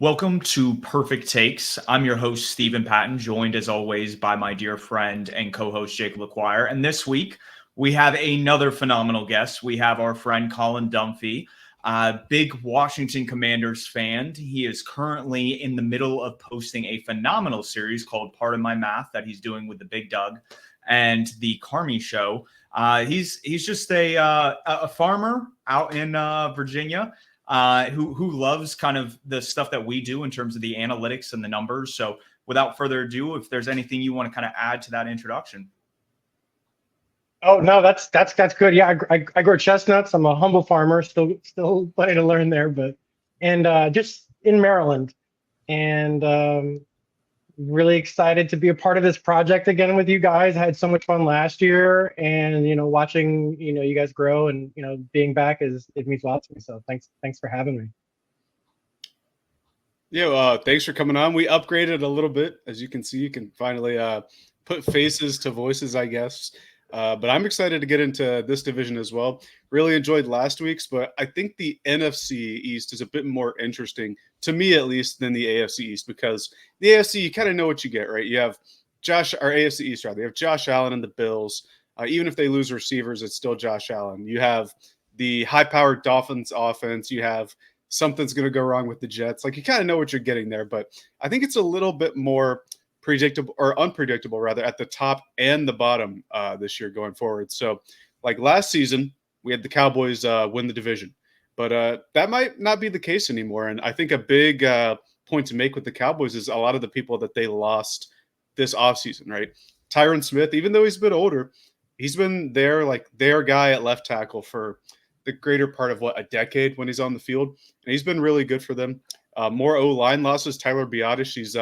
Welcome to Purrfect Takes. I'm your host, Stephen Patton, joined as always by my dear friend and co-host, Jacob LaQuire. And this week, we have another phenomenal guest. We have our friend, Colin Dunphy, big Washington Commanders fan. He is currently in the middle of posting a phenomenal series called Pardon My Math that he's doing with the Big Doug and the Carmi Show. He's just a farmer out in Virginia. Who loves kind of the stuff that we do in terms of the analytics and the numbers. So without further ado, if there's anything you want to kind of add to that introduction. Oh no, that's good. Yeah, I grow chestnuts. I'm a humble farmer, still plenty to learn there, but just in Maryland, and really excited to be a part of this project again with you guys. I had so much fun last year, and watching you guys grow, and being back it means a lot to me. So thanks for having me. Yeah, thanks for coming on. We upgraded a little bit, as you can see. You can finally put faces to voices, I guess. But I'm excited to get into this division as well. Really enjoyed last week's, but I think the NFC East is a bit more interesting, to me at least, than the AFC East, because the AFC, you kind of know what you get, right? You have AFC East, rather. You have Josh Allen and the Bills. Even if they lose receivers, it's still Josh Allen. You have the high-powered Dolphins offense. You have something's going to go wrong with the Jets. Like, you kind of know what you're getting there, but I think it's a little bit more predictable or unpredictable rather at the top and the bottom this year going forward. So like last season, we had the Cowboys win the division, but that might not be the case anymore. And I think a big point to make with the Cowboys is a lot of the people that they lost this offseason, right? Tyron Smith, even though he's a bit older, he's been like their guy at left tackle for the greater part of a decade when he's on the field. And he's been really good for them. More O-line losses. Tyler Biadasz, he's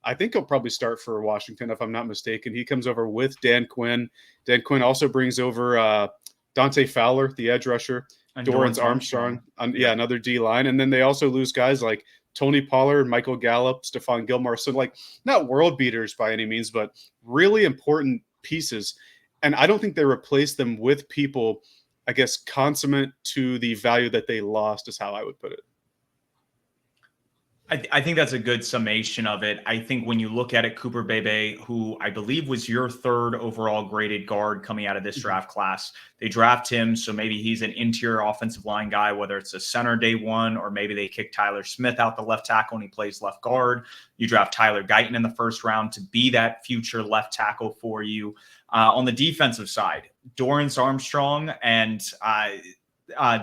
I think he'll probably start for Washington, if I'm not mistaken. He comes over with Dan Quinn. Dan Quinn also brings over Dante Fowler, the edge rusher, and Dorrance Armstrong. Another D-line. And then they also lose guys like Tony Pollard, Michael Gallup, Stephon Gilmore. So, like, not world beaters by any means, but really important pieces. And I don't think they replace them with people, I guess, consummate to the value that they lost is how I would put it. I think that's a good summation of it. I think when you look at it, Cooper Bebe, who I believe was your third overall graded guard coming out of this draft class, they draft him. So maybe he's an interior offensive line guy, whether it's a center day one, or maybe they kick Tyler Smith out the left tackle and he plays left guard. You draft Tyler Guyton in the first round to be that future left tackle for you. On the defensive side, Dorrance Armstrong and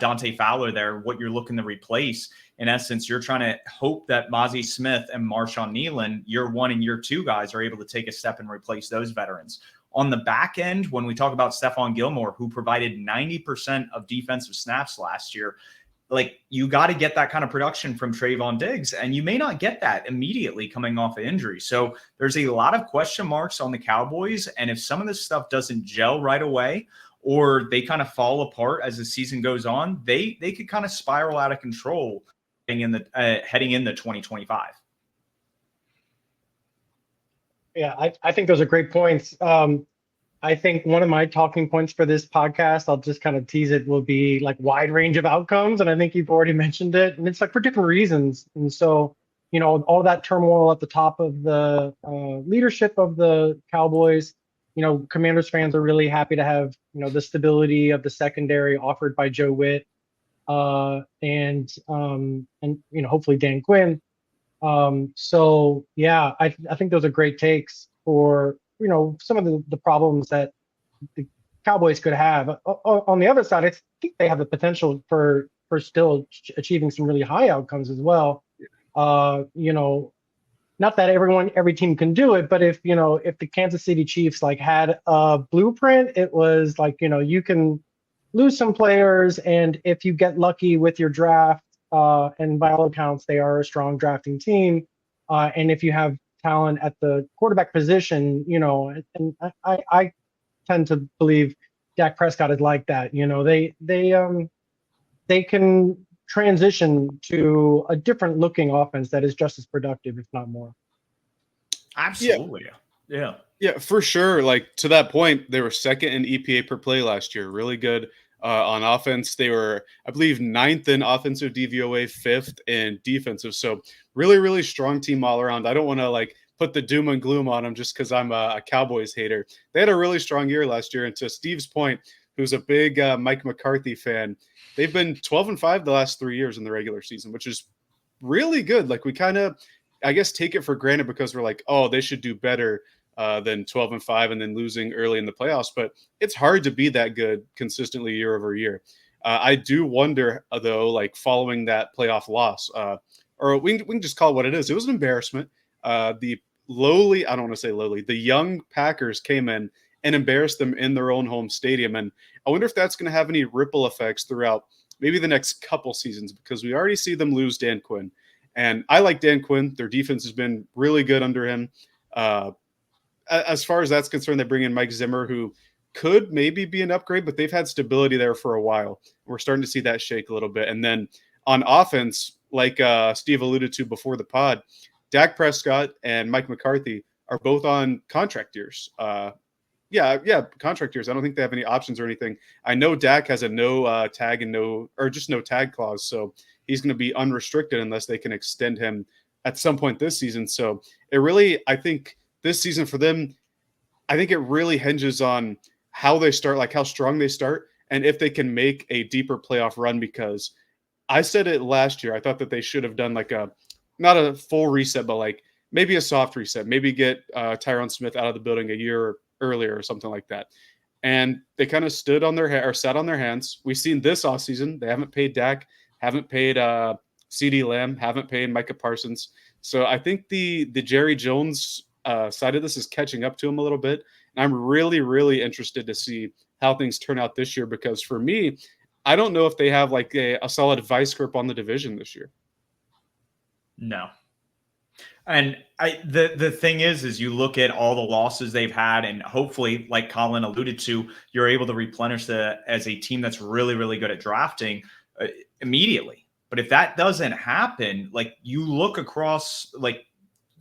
Dante Fowler there, what you're looking to replace. In essence, you're trying to hope that Mozzie Smith and Marshawn Nealon, year one and year two guys, are able to take a step and replace those veterans. On the back end, when we talk about Stephon Gilmore, who provided 90% of defensive snaps last year, like, you got to get that kind of production from Trayvon Diggs, and you may not get that immediately coming off of injury. So there's a lot of question marks on the Cowboys, and if some of this stuff doesn't gel right away, or they kind of fall apart as the season goes on, they could kind of spiral out of control heading into 2025. Yeah, I think those are great points. I think one of my talking points for this podcast, I'll just kind of tease it, will be like wide range of outcomes. And I think you've already mentioned it. And it's like for different reasons. And so, all that turmoil at the top of the leadership of the Cowboys, Commanders fans are really happy to have, the stability of the secondary offered by Joe Witt. And hopefully Dan Quinn. So yeah, I think those are great takes for some of the problems that the Cowboys could have. On the other side, I think they have the potential for still achieving some really high outcomes as well. Not that every team can do it, but if the Kansas City Chiefs had a blueprint, it was you can lose some players, and if you get lucky with your draft, and by all accounts they are a strong drafting team, and if you have talent at the quarterback position, and I tend to believe Dak Prescott is like that. They can transition to a different looking offense that is just as productive, if not more. Absolutely. Yeah, for sure. Like, to that point, they were second in EPA per play last year. Really good. On offense, they were, I believe, 9th in offensive DVOA, 5th in defensive. So really, really strong team all around. I don't want to like put the doom and gloom on them just because I'm a Cowboys hater. They had a really strong year last year. And to Steve's point, who's a big Mike McCarthy fan, they've been 12-5 the last 3 years in the regular season, which is really good. Like we kind of, I guess, take it for granted because we're like, oh, they should do better than 12-5 and then losing early in the playoffs. But it's hard to be that good consistently year over year. I do wonder, though, like following that playoff loss, or we can just call it what it is. It was an embarrassment. The lowly, I don't want to say lowly, the young Packers came in and embarrassed them in their own home stadium. And I wonder if that's going to have any ripple effects throughout maybe the next couple seasons, because we already see them lose Dan Quinn. And I like Dan Quinn. Their defense has been really good under him. As far as that's concerned, they bring in Mike Zimmer, who could maybe be an upgrade, but they've had stability there for a while. We're starting to see that shake a little bit. And then on offense, like Steve alluded to before the pod, Dak Prescott and Mike McCarthy are both on contract years. Contract years. I don't think they have any options or anything. I know Dak has a no tag and no tag clause, so he's going to be unrestricted unless they can extend him at some point this season. So it really, I think this season for them, I think it really hinges on how they start, like how strong they start, and if they can make a deeper playoff run. Because I said it last year, I thought that they should have done like not a full reset, but like maybe a soft reset, maybe get Tyron Smith out of the building a year earlier or something like that. And they kind of sat on their hands. We've seen this offseason, they haven't paid Dak, haven't paid CeeDee Lamb, haven't paid Micah Parsons. So I think the Jerry Jones side of this is catching up to him a little bit. And I'm really, really interested to see how things turn out this year, because for me, I don't know if they have like a solid vice grip on the division this year. No. And the thing is you look at all the losses they've had, and hopefully, like Colin alluded to, you're able to replenish as a team that's really, really good at drafting immediately. But if that doesn't happen, like you look across like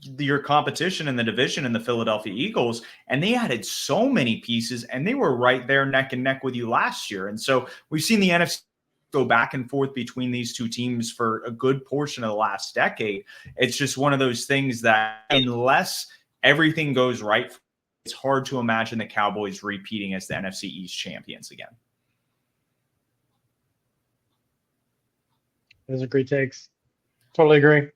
your competition in the division and the Philadelphia Eagles, and they added so many pieces, and they were right there neck and neck with you last year. And so we've seen the NFC go back and forth between these two teams for a good portion of the last decade. It's just one of those things that unless everything goes right, it's hard to imagine the Cowboys repeating as the NFC East champions again. Those are great takes. Totally agree.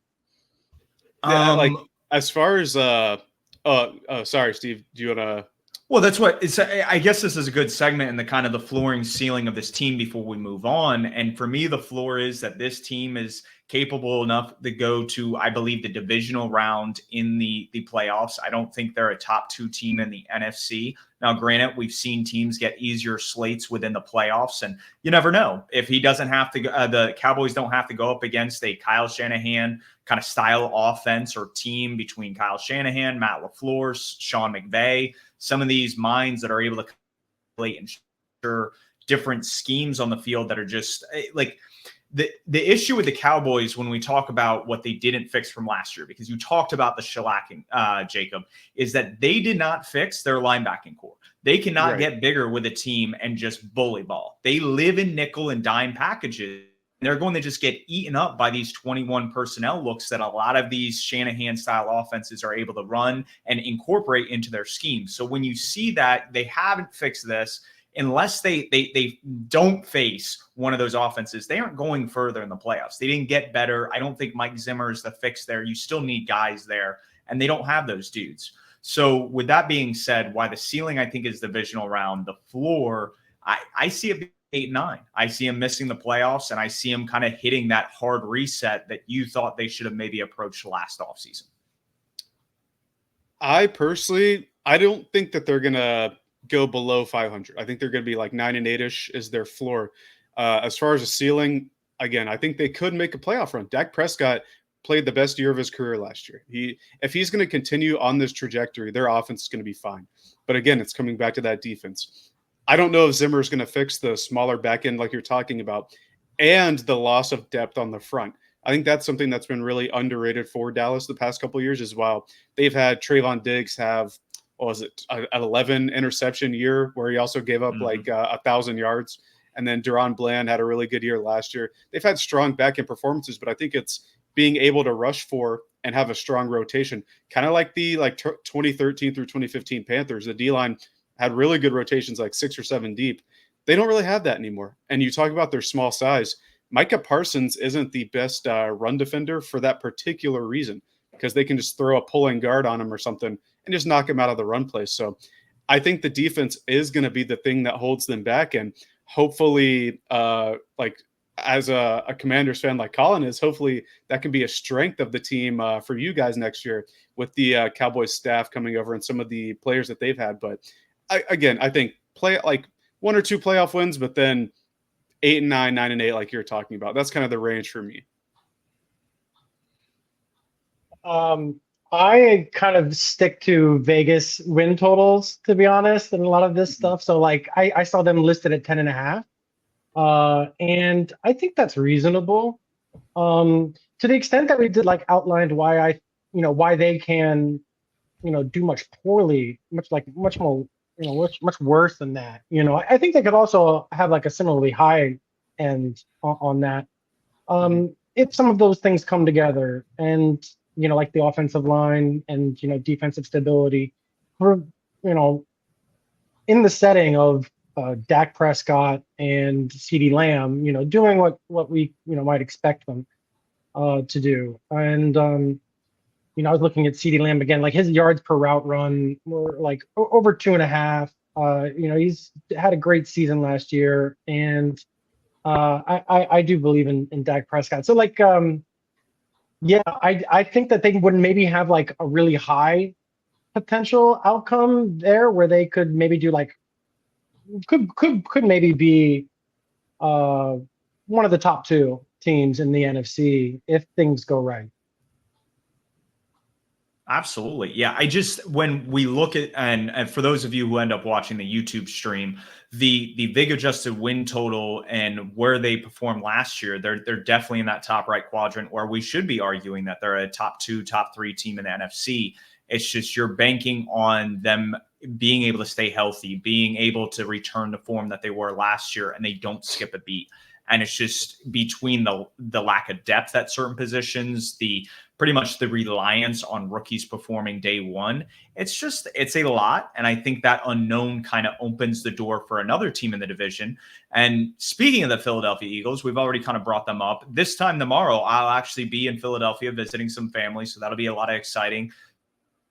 Yeah, like as far as sorry, Steve, do you want to? Well, that's what it's. I guess this is a good segment in the kind of the flooring ceiling of this team before we move on. And for me, the floor is that this team is capable enough to go to, I believe, the divisional round in the playoffs. I don't think they're a top 2 team in the NFC. Now, granted, we've seen teams get easier slates within the playoffs, and you never know if he doesn't have to. The Cowboys don't have to go up against a Kyle Shanahan kind of style offense or team between Kyle Shanahan, Matt LaFleur, Sean McVay. Some of these minds that are able to play and ensure different schemes on the field that are just like the issue with the Cowboys when we talk about what they didn't fix from last year, because you talked about the shellacking, Jacob, is that they did not fix their linebacking core. They cannot get bigger with a team and just bully ball. They live in nickel and dime packages. They're going to just get eaten up by these 21 personnel looks that a lot of these Shanahan-style offenses are able to run and incorporate into their scheme. So when you see that they haven't fixed this, unless they don't face one of those offenses, they aren't going further in the playoffs. They didn't get better. I don't think Mike Zimmer is the fix there. You still need guys there, and they don't have those dudes. So with that being said, why the ceiling, I think, is divisional round, the floor, I see it 8-9. I see him missing the playoffs, and I see him kind of hitting that hard reset that you thought they should have maybe approached last offseason. I don't think that they're going to go below 500. I think they're going to be like 9-8-ish is their floor. As far as the ceiling, again, I think they could make a playoff run. Dak Prescott played the best year of his career last year. If he's going to continue on this trajectory, their offense is going to be fine. But again, it's coming back to that defense. I don't know if Zimmer is going to fix the smaller back end like you're talking about and the loss of depth on the front. I think that's something that's been really underrated for Dallas the past couple of years as well. They've had Trayvon Diggs have, an 11 interception year where he also gave up like 1,000 yards. And then Deron Bland had a really good year last year. They've had strong back end performances, but I think it's being able to rush for and have a strong rotation, kind of like the 2013 through 2015 Panthers. The D-line had really good rotations, like 6 or 7 deep. They don't really have that anymore. And you talk about their small size. Micah Parsons isn't the best run defender for that particular reason, because they can just throw a pulling guard on him or something and just knock him out of the run play. So I think the defense is going to be the thing that holds them back. And hopefully, as a Commanders fan like Colin is, hopefully that can be a strength of the team for you guys next year with the Cowboys staff coming over and some of the players that they've had. But I think play like 1 or 2 playoff wins, but then 8 and 9, 9 and 8, like you're talking about. That's kind of the range for me. I kind of stick to Vegas win totals, to be honest, and a lot of this stuff. So like I saw them listed at 10.5. And I think that's reasonable. To the extent that we did like outlined why why they can, do much poorly, much more, much worse than that. I think they could also have like a similarly high end on that. If some of those things come together and, like the offensive line and, defensive stability for, in the setting of Dak Prescott and CeeDee Lamb, doing what we, might expect them to do. And, I was looking at CeeDee Lamb again, like his yards per route run were like over 2.5. He's had a great season last year. And I do believe in Dak Prescott. So like, I think that they would maybe have like a really high potential outcome there where they could maybe do like, could maybe be one of the top 2 teams in the NFC if things go right. Absolutely. Yeah. When we look at, and for those of you who end up watching the YouTube stream, the VIG adjusted win total and where they performed last year, they're definitely in that top right quadrant where we should be arguing that they're a top 2, top 3 team in the NFC. It's just you're banking on them being able to stay healthy, being able to return to form that they were last year, and they don't skip a beat. And it's just between the lack of depth at certain positions, pretty much the reliance on rookies performing day one. It's a lot. And I think that unknown kind of opens the door for another team in the division. And speaking of the Philadelphia Eagles, we've already kind of brought them up. This time tomorrow, I'll actually be in Philadelphia visiting some family. So that'll be a lot of exciting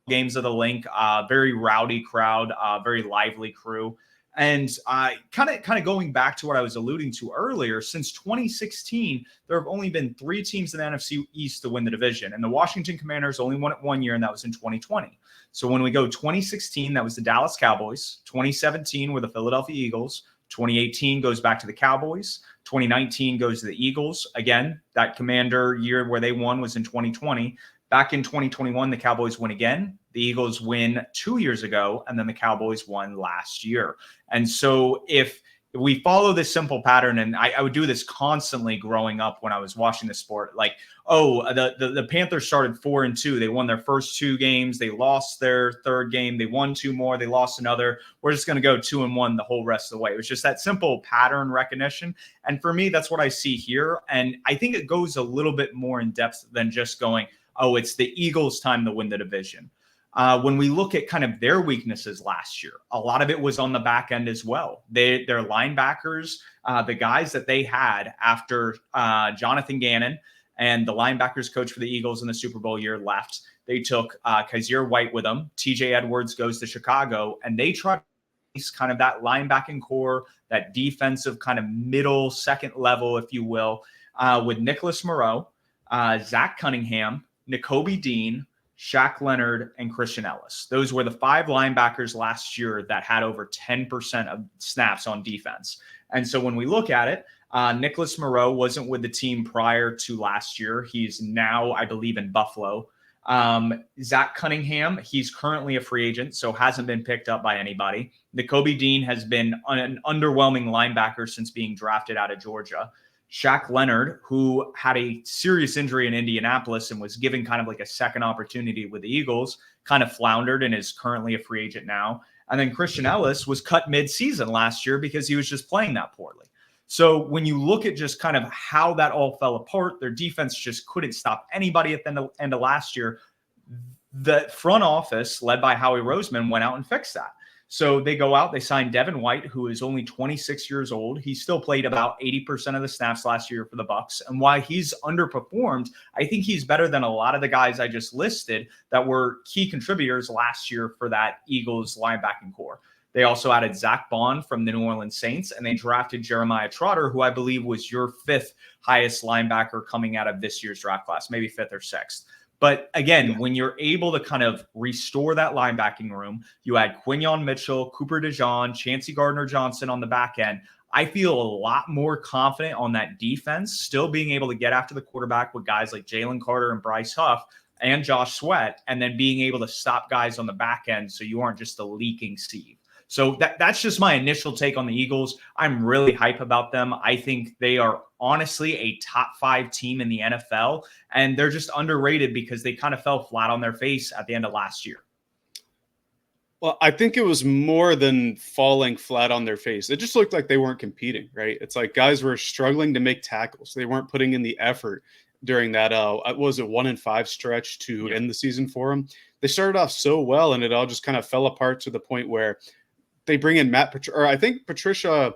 games of the link. Very rowdy crowd, very lively crew. And kind of going back to what I was alluding to earlier, since 2016, there have only been 3 teams in the NFC East to win the division. And the Washington Commanders only won it 1 year, and that was in 2020. So when we go 2016, that was the Dallas Cowboys. 2017 were the Philadelphia Eagles. 2018 goes back to the Cowboys. 2019 goes to the Eagles. Again, that Commander year where they won was in 2020. Back in 2021, the Cowboys win again. The Eagles win 2 years ago, and then the Cowboys won last year. And so if we follow this simple pattern, and I would do this constantly growing up when I was watching the sport, like, the Panthers started 4-2. They won their first 2 games. They lost their third game. They won 2 more. They lost another. We're just going to go 2-1 the whole rest of the way. It was just that simple pattern recognition. And for me, that's what I see here. And I think it goes a little bit more in depth than just going, it's the Eagles' time to win the division. When we look at kind of their weaknesses last year, a lot of it was on the back end as well. Their linebackers, the guys that they had after Jonathan Gannon and the linebackers coach for the Eagles in the Super Bowl year left, they took Kaiser White with them. TJ Edwards goes to Chicago, and they tried kind of that linebacking core, that defensive kind of middle, second level, if you will, with Nicholas Moreau, Zach Cunningham, Nakobe Dean, Shaq Leonard, and Christian Ellis. Those were the 5 linebackers last year that had over 10% of snaps on defense. And so when we look at it, Nicholas Moreau wasn't with the team prior to last year. He's now, I believe, in Buffalo. Zach Cunningham, he's currently a free agent, so hasn't been picked up by anybody. Nakobe Dean has been an underwhelming linebacker since being drafted out of Georgia. Shaq Leonard, who had a serious injury in Indianapolis and was given kind of like a second opportunity with the Eagles, kind of floundered and is currently a free agent now. And then Christian Ellis was cut mid-season last year because he was just playing that poorly. So when you look at just kind of how that all fell apart, their defense just couldn't stop anybody at the end of last year. The front office, led by Howie Roseman, went out and fixed that. So they go out, they sign Devin White, who is only 26 years old. He still played about 80% of the snaps last year for the Bucs. And while he's underperformed, I think he's better than a lot of the guys I just listed that were key contributors last year for that Eagles linebacking core. They also added Zach Bond from the New Orleans Saints, and they drafted Jeremiah Trotter, who I believe was your 5th highest linebacker coming out of this year's draft class, maybe 5th or 6th. But again, when you're able to kind of restore that linebacking room, you add Quinyon Mitchell, Cooper DeJean, Chancey Gardner-Johnson on the back end. I feel a lot more confident on that defense, still being able to get after the quarterback with guys like Jalen Carter and Bryce Huff and Josh Sweat, and then being able to stop guys on the back end so you aren't just a leaking sieve. So that's just my initial take on the Eagles. I'm really hype about them. I think they are honestly a top 5 team in the NFL, and they're just underrated because they kind of fell flat on their face at the end of last year. Well, I think it was more than falling flat on their face. It just looked like they weren't competing, right? It's like guys were struggling to make tackles. They weren't putting in the effort during that, was it 1-5 stretch to end the season for them. They started off so well, and it all just kind of fell apart to the point where they bring in I think Patricia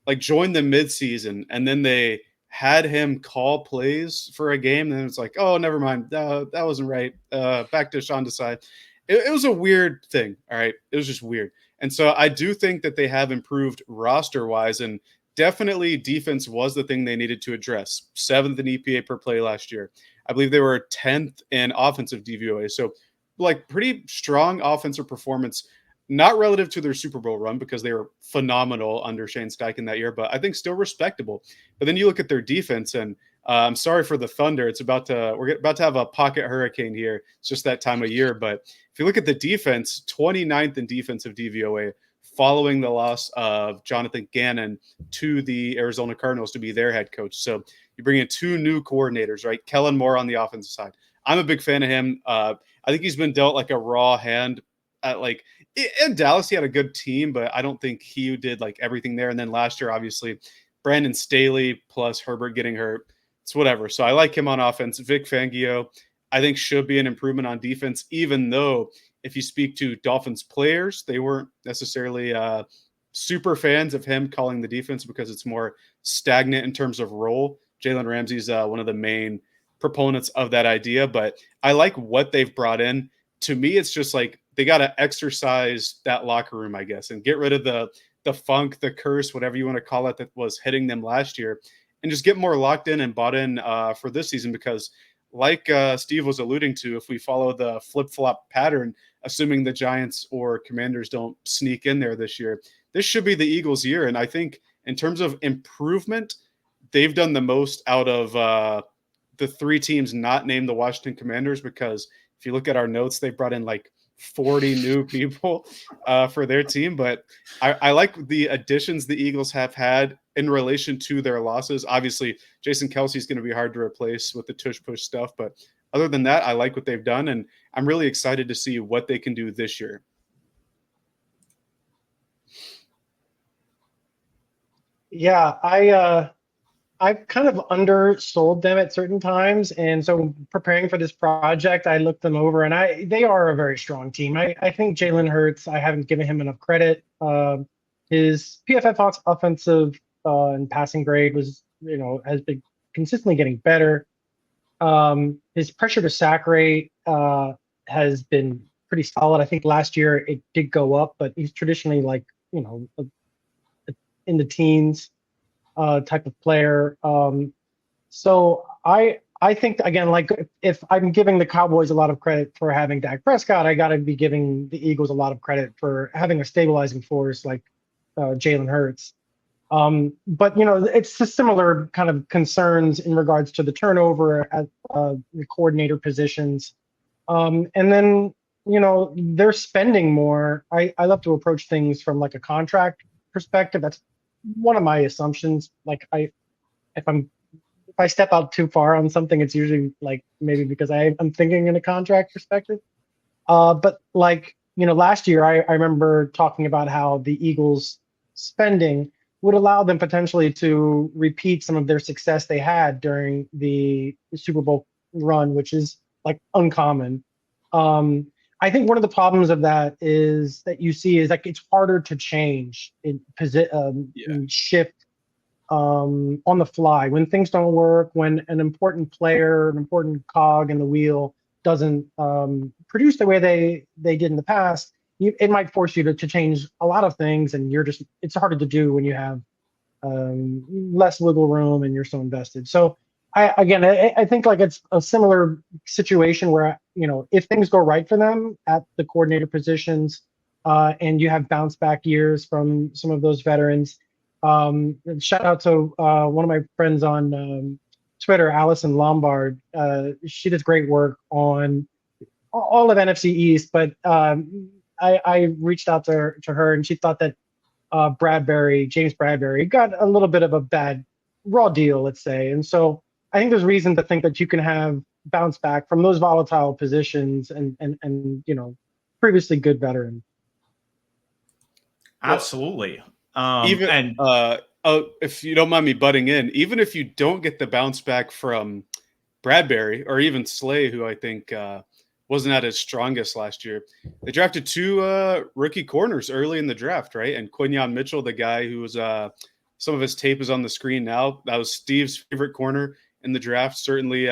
like joined them midseason, and then they had him call plays for a game. And it's like, oh, never mind. That wasn't right. Back to Sean Desai. It was a weird thing. All right. It was just weird. And so I do think that they have improved roster wise, and definitely defense was the thing they needed to address. 7th in EPA per play last year. I believe they were 10th in offensive DVOA. So like pretty strong offensive performance. Not relative to their Super Bowl run because they were phenomenal under Shane Steichen that year, but I think still respectable. But then you look at their defense, and I'm sorry for the Thunder. We're about to have a pocket hurricane here. It's just that time of year. But if you look at the defense, 29th in defensive DVOA, following the loss of Jonathan Gannon to the Arizona Cardinals to be their head coach. So you bring in 2 new coordinators, right? Kellen Moore on the offensive side. I'm a big fan of him. I think he's been dealt like a raw hand at like in Dallas. He had a good team, but I don't think he did like everything there. And then last year, obviously, Brandon Staley plus Herbert getting hurt. It's whatever. So I like him on offense. Vic Fangio, I think, should be an improvement on defense, even though if you speak to Dolphins players, they weren't necessarily super fans of him calling the defense because it's more stagnant in terms of role. Jalen Ramsey's one of the main proponents of that idea, but I like what they've brought in. To me, it's just like they got to exercise that locker room, I guess, and get rid of the funk, the curse, whatever you want to call it, that was hitting them last year, and just get more locked in and bought in for this season. Because like Steve was alluding to, if we follow the flip-flop pattern, assuming the Giants or Commanders don't sneak in there this year, this should be the Eagles' year. And I think in terms of improvement, they've done the most out of the 3 teams not named the Washington Commanders, because if you look at our notes, they brought in like 40 new people for their team. But I like the additions the Eagles have had in relation to their losses. Obviously, Jason Kelce is going to be hard to replace with the tush-push stuff. But other than that, I like what they've done, and I'm really excited to see what they can do this year. Yeah, I've kind of undersold them at certain times, and so preparing for this project, I looked them over, and they are a very strong team. I think Jalen Hurts, I haven't given him enough credit. His PFF offensive and passing grade has been consistently getting better. His pressure to sack rate has been pretty solid. I think last year it did go up, but he's traditionally in the teens. Type of player. So I think, again, like if I'm giving the Cowboys a lot of credit for having Dak Prescott, I got to be giving the Eagles a lot of credit for having a stabilizing force like Jalen Hurts. But it's a similar kind of concerns in regards to the turnover at the coordinator positions. And then they're spending more. I love to approach things from like a contract perspective. That's one of my assumptions. Like if I step out too far on something, it's usually like maybe because I'm thinking in a contract perspective. But like last year I remember talking about how the Eagles spending would allow them potentially to repeat some of their success they had during the Super Bowl run, which is like uncommon. Um, I think one of the problems of that is that you see is like it's harder to change Yeah. shift on the fly when things don't work, when an important player, an important cog in the wheel doesn't produce the way they did in the past. It might force you to change a lot of things, and it's harder to do when you have less wiggle room and you're so invested. So I think like it's a similar situation where, if things go right for them at the coordinator positions, and you have bounce back years from some of those veterans. Shout out to one of my friends on Twitter, Allison Lombard. She does great work on all of NFC East, but I reached out to her, and she thought that James Bradbury, got a little bit of a bad raw deal, let's say. And so I think there's reason to think that you can have bounce back from those volatile positions and previously good veterans. Well, Absolutely. even And if you don't mind me butting in, even if you don't get the bounce back from Bradbury or even Slay, who I think wasn't at his strongest last year, they drafted two rookie corners early in the draft, right? And Quinyon Mitchell, the guy who was some of his tape is on the screen now. That was Steve's favorite corner in the draft. Certainly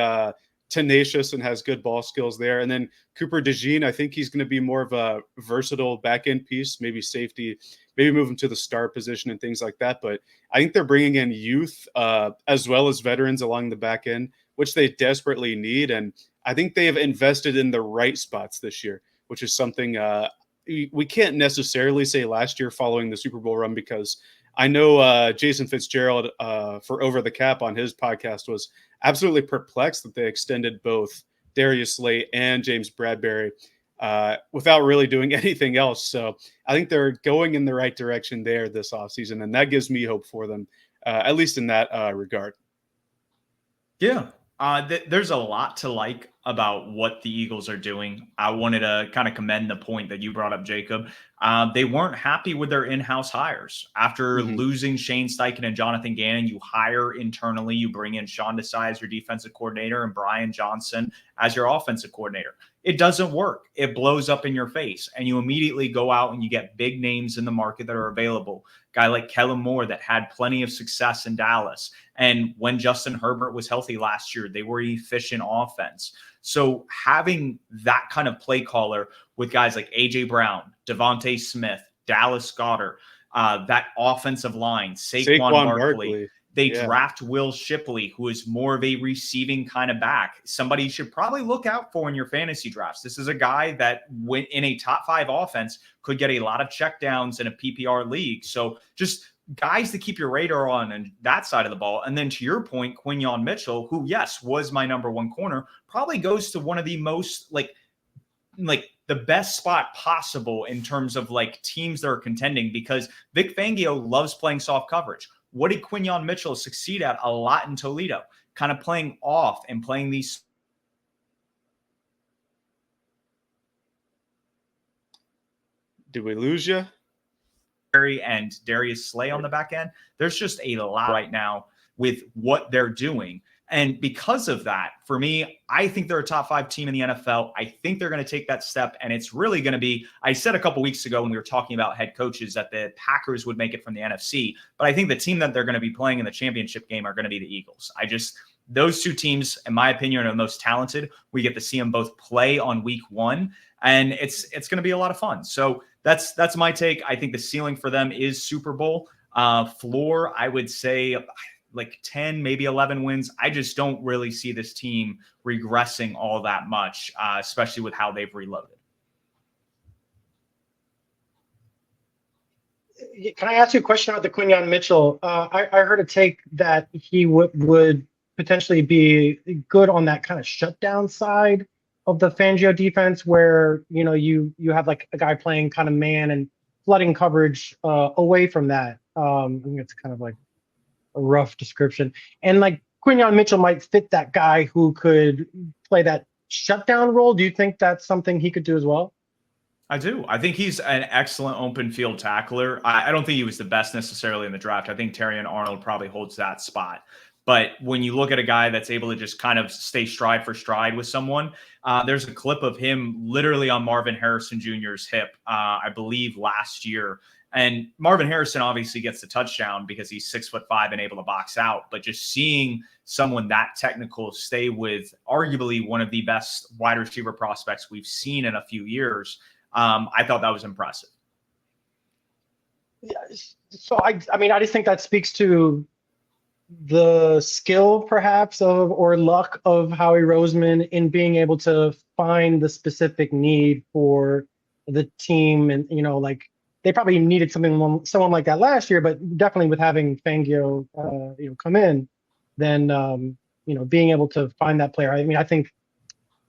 tenacious and has good ball skills there. And then Cooper DeJean, I think he's going to be more of a versatile back end piece, maybe safety, maybe move him to the star position and things like that. But I think they're bringing in youth as well as veterans along the back end, which they desperately need. And I think they have invested in the right spots this year, which is something we can't necessarily say last year following the Super Bowl run, because I know Jason Fitzgerald for Over the Cap on his podcast was absolutely perplexed that they extended both Darius Slay and James Bradbury without really doing anything else. So I think they're going in the right direction there this offseason, and that gives me hope for them, at least in that regard. yeah, there's a lot to like about what the Eagles are doing. I wanted to kind of commend the point that you brought up, Jacob. They weren't happy with their in-house hires. After losing Shane Steichen and Jonathan Gannon, you hire internally. You bring in Sean Desai as your defensive coordinator and Brian Johnson as your offensive coordinator. It doesn't work. It blows up in your face, and you immediately go out and you get big names in the market that are available. Guy like Kellen Moore that had plenty of success in Dallas. And when Justin Herbert was healthy last year, they were efficient offense. So having that kind of play caller with guys like A.J. Brown, Devontae Smith, Dallas Goedert, that offensive line, Saquon Barkley. They draft Will Shipley, who is more of a receiving kind of back. Somebody you should probably look out for in your fantasy drafts. This is a guy that went in a top 5 offense, could get a lot of checkdowns in a PPR league. So just guys to keep your radar on and that side of the ball. And then to your point, Quinyon Mitchell, who, yes, was my number 1 corner, probably goes to one of the most like the best spot possible in terms of like teams that are contending, because Vic Fangio loves playing soft coverage. What did Quinyon Mitchell succeed at a lot in Toledo? Kind of playing off and playing these. Did we lose you? And Darius Slay on the back end. There's just a lot right now with what they're doing. And because of that, for me, I think they're a top 5 team in the NFL. I think they're going to take that step. And it's really going to be, I said a couple weeks ago when we were talking about head coaches that the Packers would make it from the NFC. But I think the team that they're going to be playing in the championship game are going to be the Eagles. Those two teams, in my opinion, are the most talented. We get to see them both play on week 1. And it's going to be a lot of fun. So that's my take. I think the ceiling for them is Super Bowl. Floor, I would say like 10, maybe 11 wins. I just don't really see this team regressing all that much, especially with how they've reloaded. Can I ask you a question about the Quinyon Mitchell? I heard a take that he would potentially be good on that kind of shutdown side of the Fangio defense, where you have like a guy playing kind of man and flooding coverage away from that. I think it's kind of like a rough description. And like Quinyon Mitchell might fit that guy who could play that shutdown role. Do you think that's something he could do as well? I do. I think he's an excellent open field tackler. I don't think he was the best necessarily in the draft. I think Terrion Arnold probably holds that spot. But when you look at a guy that's able to just kind of stay stride for stride with someone, there's a clip of him literally on Marvin Harrison Jr.'s hip, I believe last year. And Marvin Harrison obviously gets the touchdown because he's 6'5" and able to box out. But just seeing someone that technical stay with arguably one of the best wide receiver prospects we've seen in a few years, I thought that was impressive. Yeah, so I mean, I just think that speaks to the skill perhaps of, or luck of Howie Roseman in being able to find the specific need for the team. And, like they probably needed someone like that last year, but definitely with having Fangio, come in, then, being able to find that player. I mean, I think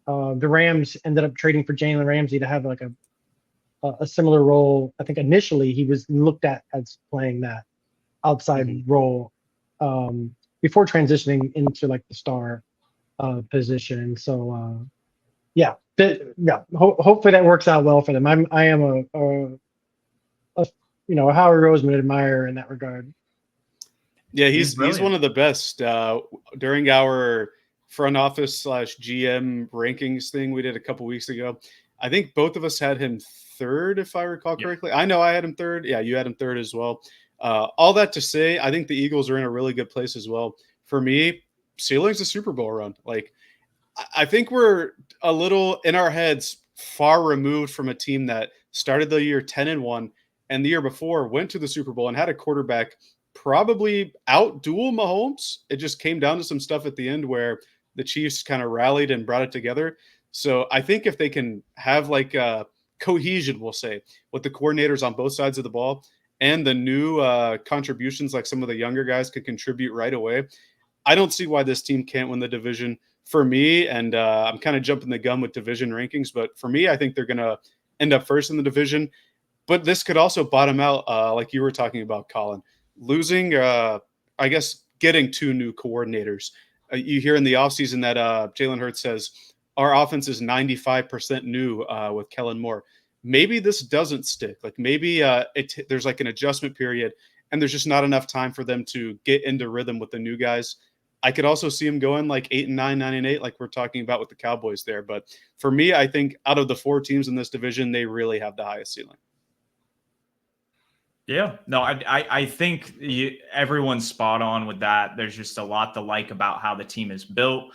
the Rams ended up trading for Jalen Ramsey to have like a similar role. I think initially he was looked at as playing that outside role before transitioning into like the star position. So hopefully that works out well for them. I am a Howard Roseman admirer in that regard. Yeah, he's one of the best. During our front office / GM rankings thing we did a couple weeks ago, I think both of us had him third, if I recall correctly. I know I had him third. Yeah, you had him third as well. All that to say, I think the Eagles are in a really good place as well. For me, ceiling's a Super Bowl run. Like, I think we're a little in our heads far removed from a team that started the year 10-1 and the year before went to the Super Bowl and had a quarterback probably out-duel Mahomes. It just came down to some stuff at the end where the Chiefs kind of rallied and brought it together. So I think if they can have like cohesion, we'll say, with the coordinators on both sides of the ball and the new contributions, like some of the younger guys could contribute right away, I don't see why this team can't win the division. For me, and I'm kind of jumping the gun with division rankings, but for me, I think they're going to end up first in the division. But this could also bottom out, like you were talking about, Colin, losing, I guess, getting two new coordinators. You hear in the offseason that Jalen Hurts says, our offense is 95% new with Kellen Moore. Maybe this doesn't stick. Like maybe there's like an adjustment period and there's just not enough time for them to get into rhythm with the new guys. I could also see them going like 8-9, 9-8, like we're talking about with the Cowboys there. But for me, I think out of the four teams in this division, they really have the highest ceiling. Yeah, no, I think everyone's spot on with that. There's just a lot to like about how the team is built.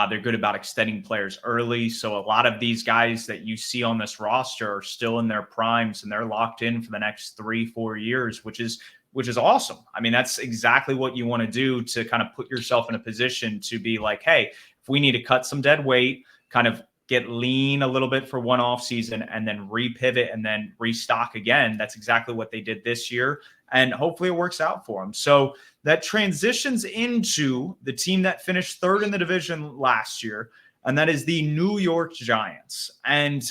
They're good about extending players early. So a lot of these guys that you see on this roster are still in their primes and they're locked in for the next 3-4 years, which is awesome. I mean, that's exactly what you want to do to kind of put yourself in a position to be like, hey, if we need to cut some dead weight, kind of get lean a little bit for one off season and then repivot and then restock again. That's exactly what they did this year. And hopefully it works out for them. So that transitions into the team that finished third in the division last year. And that is the New York Giants. And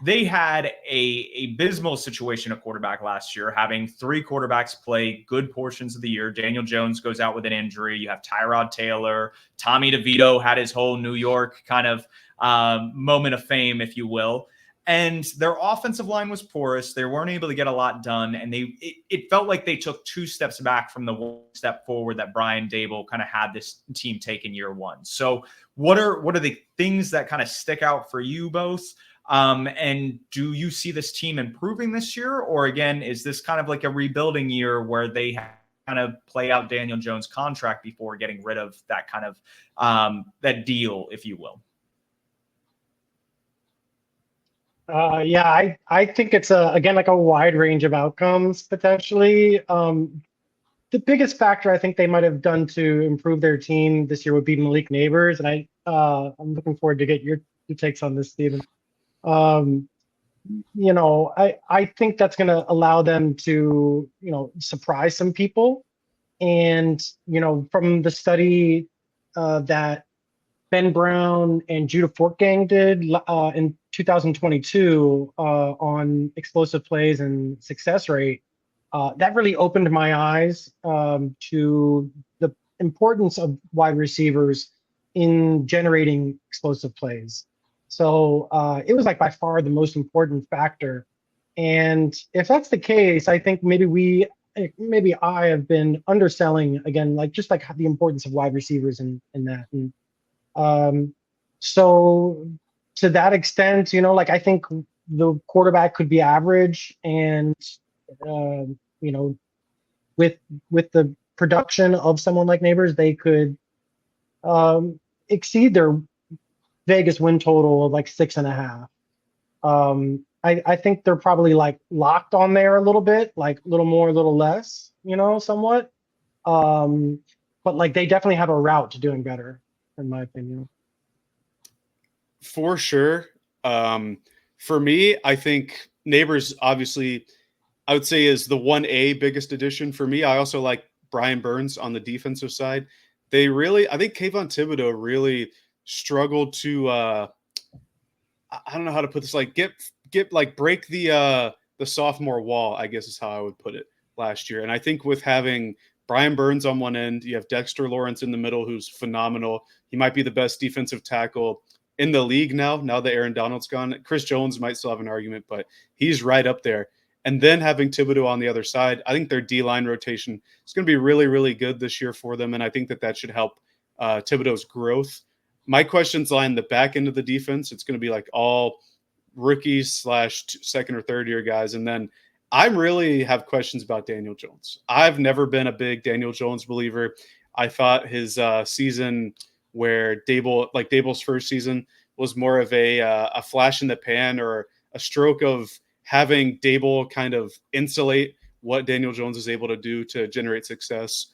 they had a abysmal situation at quarterback last year, having three quarterbacks play good portions of the year. Daniel Jones goes out with an injury. You have Tyrod Taylor. Tommy DeVito had his whole New York kind of moment of fame, if you will. And their offensive line was porous. They weren't able to get a lot done. And it felt like they took two steps back from the one step forward that Brian Daboll kind of had this team take in year one. So what are the things that kind of stick out for you both? And do you see this team improving this year? Or again, is this kind of like a rebuilding year where they kind of play out Daniel Jones' contract before getting rid of that kind of that deal, if you will? I think it's again like a wide range of outcomes potentially. The biggest factor I think they might have done to improve their team this year would be Malik Neighbors, and I'm looking forward to get your takes on this, Stephen. I think that's going to allow them to surprise some people, and from the study that Ben Brown and Judah Fortgang did in 2022 on explosive plays and success rate, that really opened my eyes to the importance of wide receivers in generating explosive plays. So it was like by far the most important factor. And if that's the case, I think maybe I have been underselling again, like just like the importance of wide receivers in that. And um, so to that extent, like I think the quarterback could be average, and you know, with the production of someone like Neighbors, they could um, exceed their Vegas win total of like 6.5. I think they're probably like locked on there a little bit, like a little more, a little less, somewhat. But like they definitely have a route to doing better, in my opinion. For sure. For me, I think Neighbors obviously I would say is the 1A biggest addition for me. I also like Brian Burns on the defensive side. I think Kayvon Thibodeau really struggled to I don't know how to put this, like get like break the sophomore wall, I guess is how I would put it last year. And I think with having Brian Burns on one end, you have Dexter Lawrence in the middle, who's phenomenal. He might be the best defensive tackle in the league now that Aaron Donald's gone. Chris Jones might still have an argument, but he's right up there. And then having Thibodeau on the other side, I think their D-line rotation is going to be really, really good this year for them. And I think that should help Thibodeau's growth. My questions lie in the back end of the defense. It's going to be like all rookies / second or third year guys. And then I really have questions about Daniel Jones. I've never been a big Daniel Jones believer. I thought his season where Dable's first season was more of a flash in the pan, or a stroke of having Dable kind of insulate what Daniel Jones is able to do to generate success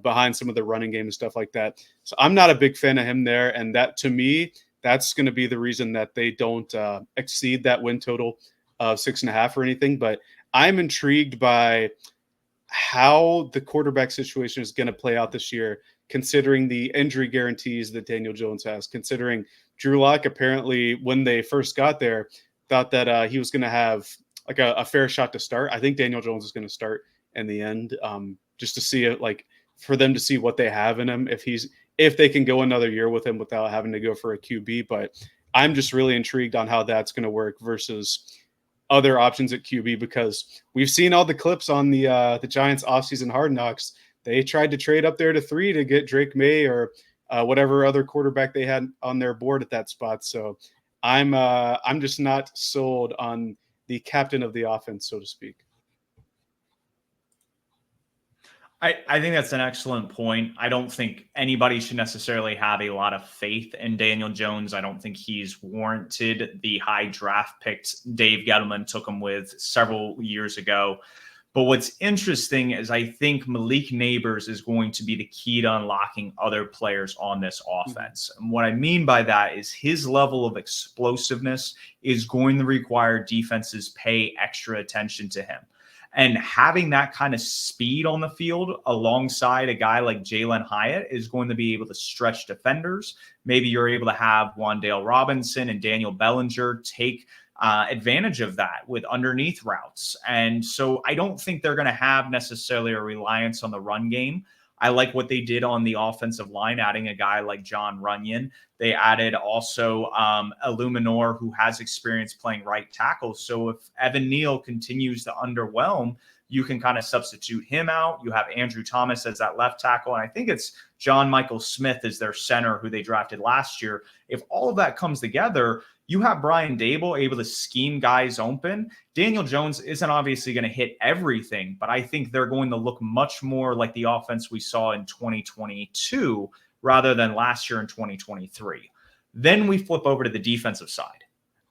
behind some of the running game and stuff like that. So I'm not a big fan of him there. And that, to me, that's going to be the reason that they don't exceed that win total of 6.5 or anything. But I'm intrigued by how the quarterback situation is going to play out this year, considering the injury guarantees that Daniel Jones has, considering Drew Lock apparently, when they first got there, thought that he was going to have like a fair shot to start. I think Daniel Jones is going to start in the end, just to see it, like for them to see what they have in him, if they can go another year with him without having to go for a QB. But I'm just really intrigued on how that's going to work versus other options at QB, because we've seen all the clips on the Giants offseason Hard Knocks. They tried to trade up there to 3 to get Drake May or whatever other quarterback they had on their board at that spot. So I'm just not sold on the captain of the offense, so to speak. I think that's an excellent point. I don't think anybody should necessarily have a lot of faith in Daniel Jones. I don't think he's warranted the high draft picks Dave Gettleman took him with several years ago. But what's interesting is I think Malik Neighbors is going to be the key to unlocking other players on this offense. And what I mean by that is his level of explosiveness is going to require defenses pay extra attention to him. And having that kind of speed on the field alongside a guy like Jalen Hyatt is going to be able to stretch defenders. Maybe you're able to have Wan'Dale Robinson and Daniel Bellinger take advantage of that with underneath routes. And so I don't think they're going to have necessarily a reliance on the run game. I like what they did on the offensive line, adding a guy like John Runyon. They added also Illuminor, who has experience playing right tackle. So if Evan Neal continues to underwhelm, you can kind of substitute him out. You have Andrew Thomas as that left tackle. And I think it's John Michael Smith as their center, who they drafted last year. If all of that comes together, you have Brian Dable able to scheme guys open. Daniel Jones isn't obviously going to hit everything, but I think they're going to look much more like the offense we saw in 2022 rather than last year in 2023. Then we flip over to the defensive side.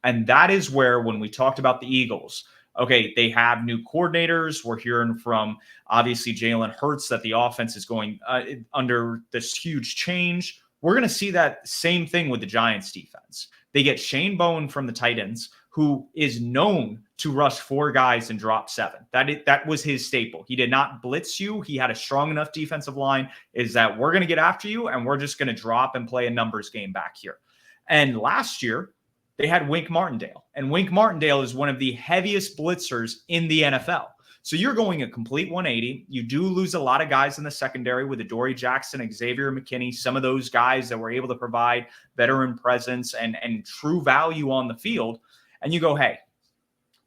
And that is where, when we talked about the Eagles, okay, they have new coordinators. We're hearing from, obviously, Jalen Hurts that the offense is going under this huge change. We're going to see that same thing with the Giants defense. They get Shane Bowen from the Titans, who is known to rush 4 guys and drop 7. That was his staple. He did not blitz you. He had a strong enough defensive line, is that we're going to get after you, and we're just going to drop and play a numbers game back here. And last year, they had Wink Martindale. And Wink Martindale is one of the heaviest blitzers in the NFL. So you're going a complete 180. You do lose a lot of guys in the secondary with Adoree Jackson, Xavier McKinney, some of those guys that were able to provide veteran presence and true value on the field. And you go, hey,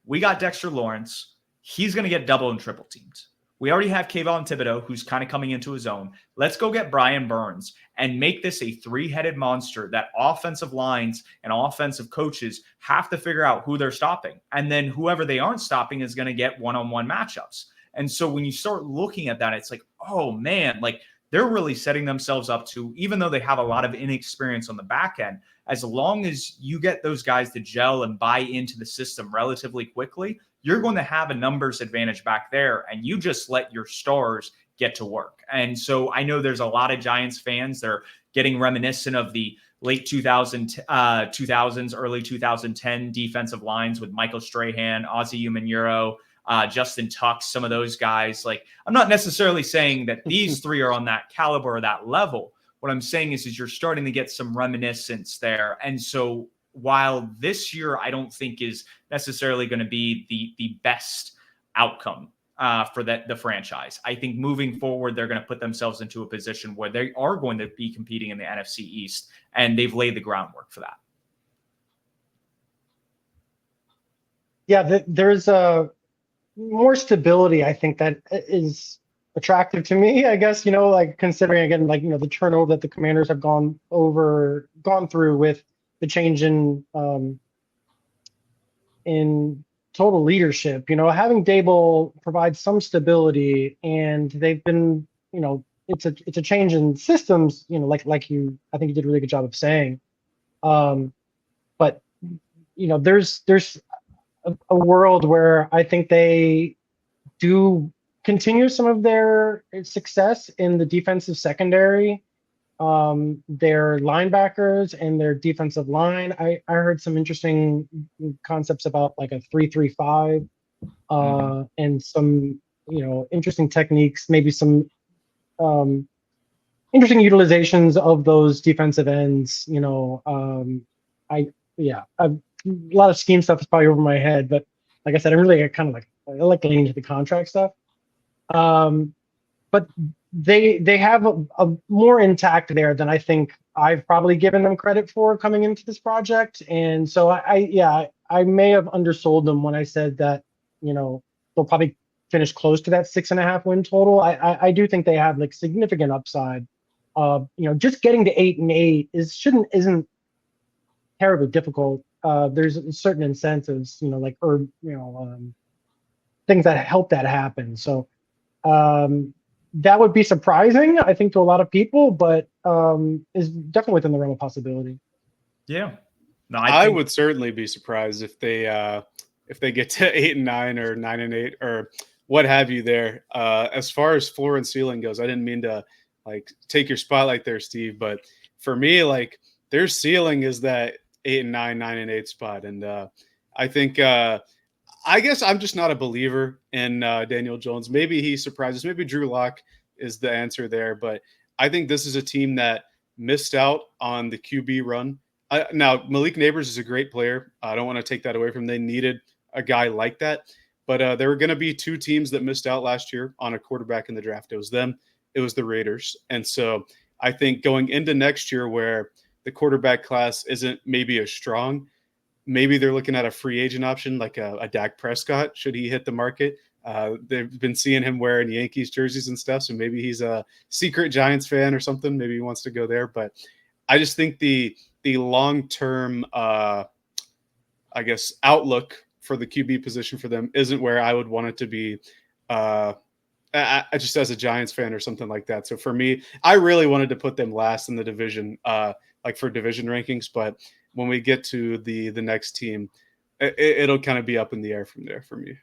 we got Dexter Lawrence. He's going to get double and triple teamed. We already have Kayvon Thibodeau, who's kind of coming into his own. Let's go get Brian Burns and make this a three-headed monster that offensive lines and offensive coaches have to figure out who they're stopping. And then whoever they aren't stopping is going to get one-on-one matchups. And so when you start looking at that, it's like, oh, man, like they're really setting themselves up to, even though they have a lot of inexperience on the back end, as long as you get those guys to gel and buy into the system relatively quickly, you're going to have a numbers advantage back there, and you just let your stars get to work. And so I know there's a lot of Giants fans that are getting reminiscent of the late 2000s, early 2010 defensive lines with Michael Strahan, Ozzie Umenyioro, Justin Tuck, some of those guys. Like, I'm not necessarily saying that these three are on that caliber or that level. What I'm saying is you're starting to get some reminiscence there. And so while this year I don't think is necessarily going to be the best outcome for the franchise, I think moving forward they're going to put themselves into a position where they are going to be competing in the NFC East, and they've laid the groundwork for that. Yeah, there's a more stability, I think, that is attractive to me, I guess, like considering again, like, the turnover that the Commanders have gone through with the change in total leadership. Having Dable provide some stability, and they've been, it's a change in systems, I think you did a really good job of saying. But there's a world where I think they do continue some of their success in the defensive secondary, their linebackers and their defensive line. I heard some interesting concepts about like a 3-3-5, and some, interesting techniques, maybe some interesting utilizations of those defensive ends. A lot of scheme stuff is probably over my head, but like I said, I like leaning to the contract stuff. But they have a more intact there than I think I've probably given them credit for coming into this project. And so I may have undersold them when I said that, they'll probably finish close to that 6.5 win total. I do think they have like significant upside. Just getting to 8-8 isn't terribly difficult. There's certain incentives, things that help that happen. So that would be surprising, I think, to a lot of people, but is definitely within the realm of possibility. Yeah, no, I would certainly be surprised if they get to 8-9 or 9-8 or what have you there. As far as floor and ceiling goes, I didn't mean to like take your spotlight there, Steve, but for me, like their ceiling is that 8-9, 9-8 spot, and I think. I guess I'm just not a believer in Daniel Jones. Maybe he surprises. Maybe Drew Lock is the answer there. But I think this is a team that missed out on the QB run. Now, Malik Neighbors is a great player. I don't want to take that away from them. They needed a guy like that. But there were going to be two teams that missed out last year on a quarterback in the draft. It was them. It was the Raiders. And so I think going into next year where the quarterback class isn't maybe as strong, maybe they're looking at a free agent option like a Dak Prescott, should he hit the market. They've been seeing him wearing Yankees jerseys and stuff, so maybe he's a secret Giants fan or something. Maybe he wants to go there. But I just think the long-term, I guess, outlook for the QB position for them isn't where I would want it to be just as a Giants fan or something like that. So for me, I really wanted to put them last in the division, like for division rankings, but when we get to the next team, it'll kind of be up in the air from there for me.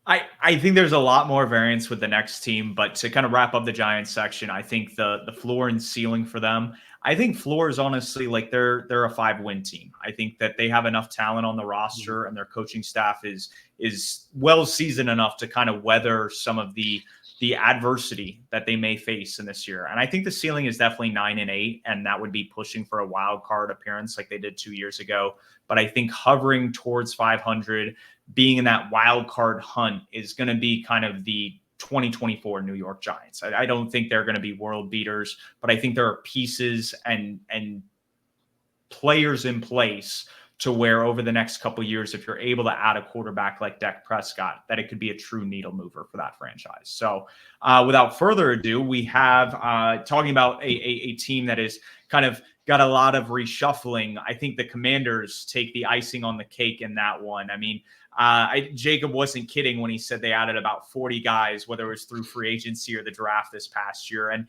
I think there's a lot more variance with the next team, but to kind of wrap up the Giants section, I think the floor and ceiling for them, I think floor is honestly like they're a 5-win team. I think that they have enough talent on the roster and their coaching staff is well seasoned enough to kind of weather some of the adversity that they may face in this year. And I think the ceiling is definitely 9-8, and that would be pushing for a wild card appearance like they did 2 years ago. But I think hovering towards 500, being in that wild card hunt is going to be kind of the 2024 New York Giants. I don't think they're going to be world beaters, but I think there are pieces and players in place to where over the next couple of years, if you're able to add a quarterback like Dak Prescott, that it could be a true needle mover for that franchise. So without further ado, we have talking about a team that is kind of got a lot of reshuffling. I think the Commanders take the icing on the cake in that one. I mean, Jacob wasn't kidding when he said they added about 40 guys, whether it was through free agency or the draft this past year. And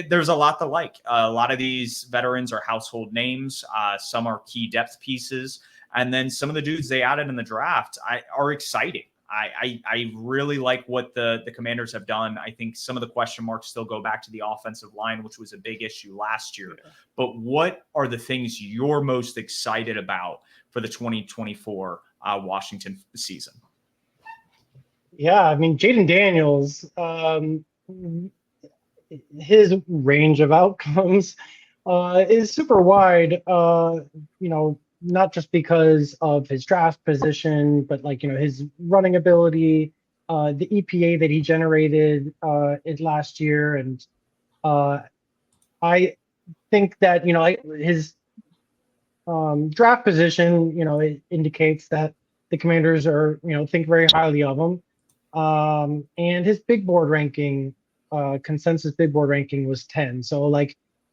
there's a lot to like. A lot of these veterans are household names. Some are key depth pieces. And then some of the dudes they added in the draft are exciting. I really like what the Commanders have done. I think some of the question marks still go back to the offensive line, which was a big issue last year. Yeah. But what are the things you're most excited about for the 2024 Washington season? Yeah, I mean, Jaden Daniels, his range of outcomes is super wide, not just because of his draft position, but his running ability, the EPA that he generated last year. And I think that, his draft position, it indicates that the Commanders are, think very highly of him. And his big board ranking, consensus big board ranking was 10. So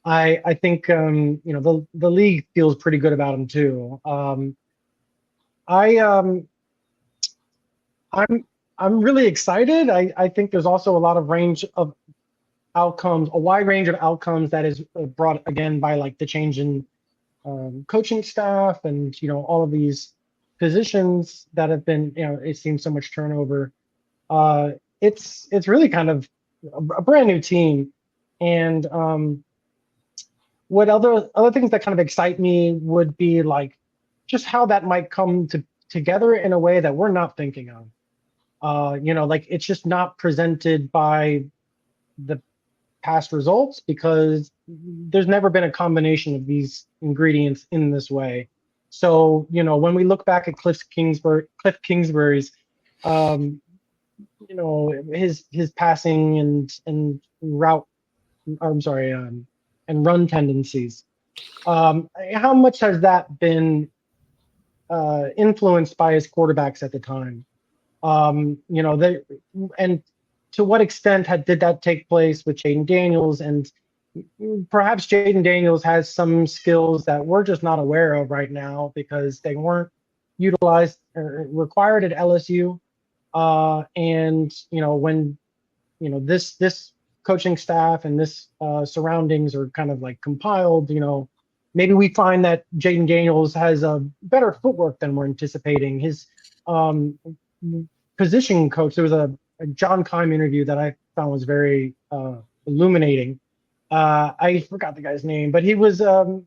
I think the league feels pretty good about him too. I'm really excited. I think there's also a lot of range of outcomes, a wide range of outcomes that is brought again by the change in coaching staff and all of these positions that have been it seems so much turnover. It's really kind of a brand new team, and what other things that kind of excite me would be just how that might come together in a way that we're not thinking of. It's just not presented by the past results because there's never been a combination of these ingredients in this way. So, when we look back at Cliff Kingsbury's, his passing and route, and run tendencies, how much has that been influenced by his quarterbacks at the time? And to what extent did that take place with Jaden Daniels? And perhaps Jaden Daniels has some skills that we're just not aware of right now because they weren't utilized or required at LSU. And when this coaching staff and this surroundings are kind of compiled, maybe we find that Jaden Daniels has a better footwork than we're anticipating. His position coach, there was a John Keim interview that I found was very illuminating. I forgot the guy's name, but he was a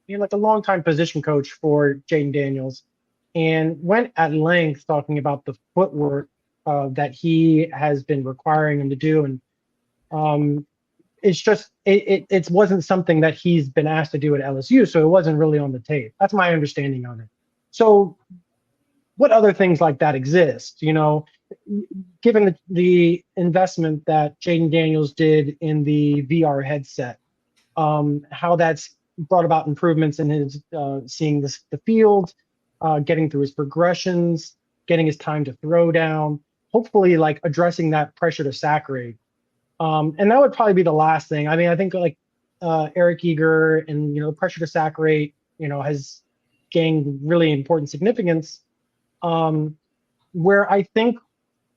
longtime position coach for Jaden Daniels, and went at length talking about the footwork that he has been requiring him to do. And it's just it wasn't something that he's been asked to do at LSU, so it wasn't really on the tape. That's my understanding on it. So what other things like that exist? Given the investment that Jaden Daniels did in the VR headset, how that's brought about improvements in his seeing the field, getting through his progressions, getting his time to throw down, hopefully addressing that pressure to sack rate. And that would probably be the last thing. I mean, I think Eric Eager and pressure to sack rate has gained really important significance. Where I think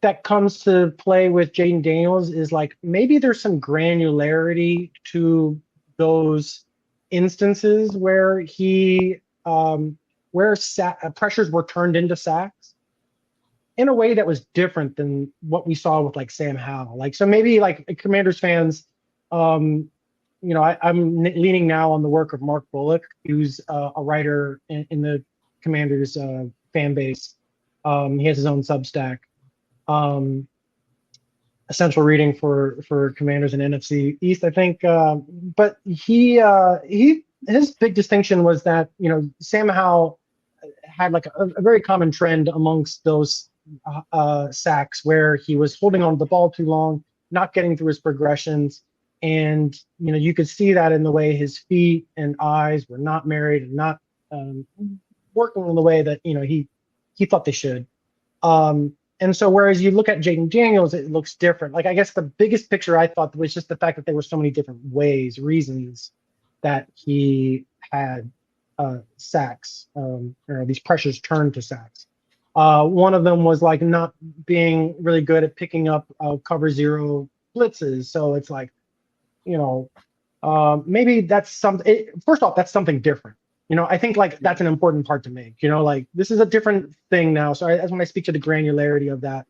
that comes to play with Jaden Daniels is maybe there's some granularity to those instances where he pressures were turned into sacks in a way that was different than what we saw with Sam Howell. So maybe Commanders fans, I'm leaning now on the work of Mark Bullock, who's a writer in the Commanders fan base. He has his own Substack, essential reading for Commanders and NFC East, I think. But his big distinction was that Sam Howell had like a very common trend amongst those sacks where he was holding on to the ball too long, not getting through his progressions. And, you could see that in the way his feet and eyes were not married and not working in the way that, he thought they should. And so whereas you look at Jaden Daniels, it looks different. Like, I guess the biggest picture I thought was just the fact that there were so many different reasons that he had sacks, or these pressures turned to sacks. One of them was like not being really good at picking up cover zero blitzes. So it's like, maybe that's something. First off, that's something different. I think like that's an important part to make. Like this is a different thing now. So as when I speak to the granularity of that,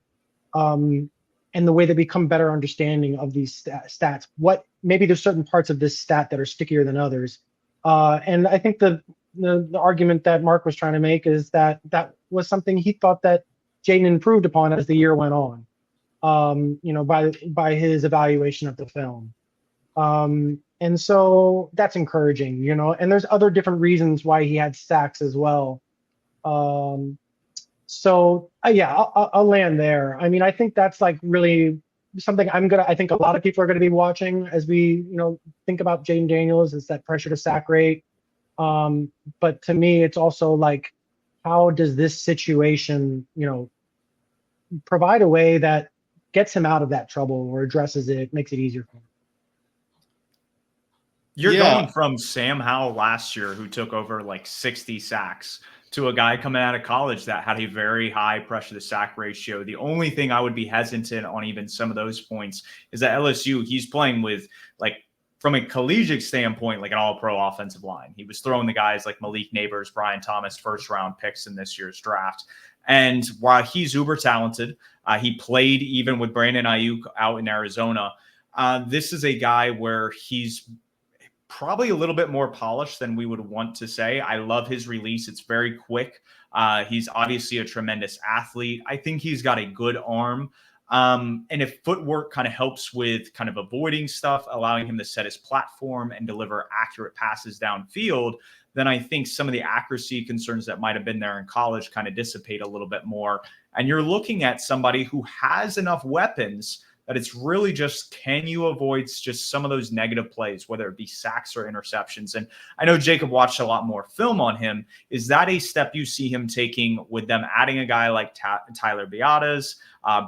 and the way that we become better understanding of these stats, what maybe there's certain parts of this stat that are stickier than others. And I think the argument that Mark was trying to make is that that was something he thought that Jaden improved upon as the year went on. By his evaluation of the film. And so that's encouraging, and there's other different reasons why he had sacks as well. So yeah, I'll land there. I mean, I think that's like really something I think a lot of people are going to be watching as we, think about Jaden Daniels, is that pressure to sack rate. But to me, it's also like, how does this situation, provide a way that gets him out of that trouble or addresses it, makes it easier for him? You're going from Sam Howell last year, who took over like 60 sacks, to a guy coming out of college that had a very high pressure to sack ratio. The only thing I would be hesitant on even some of those points is that LSU, he's playing with, like, from a collegiate standpoint, like an all-pro offensive line. He was throwing the guys like Malik Neighbors, Brian Thomas, first-round picks in this year's draft. And while he's uber talented, he played even with Brandon Ayuk out in Arizona. This is a guy where he's probably a little bit more polished than we would want to say. I love his release. It's very quick. He's obviously a tremendous athlete. I think he's got a good arm. And if footwork kind of helps with kind of avoiding stuff, allowing him to set his platform and deliver accurate passes downfield, then I think some of the accuracy concerns that might have been there in college kind of dissipate a little bit more. And you're looking at somebody who has enough weapons that it's really just, can you avoid just some of those negative plays, whether it be sacks or interceptions? And I know Jacob watched a lot more film on him. Is that a step you see him taking with them adding a guy like Tyler Biadasz,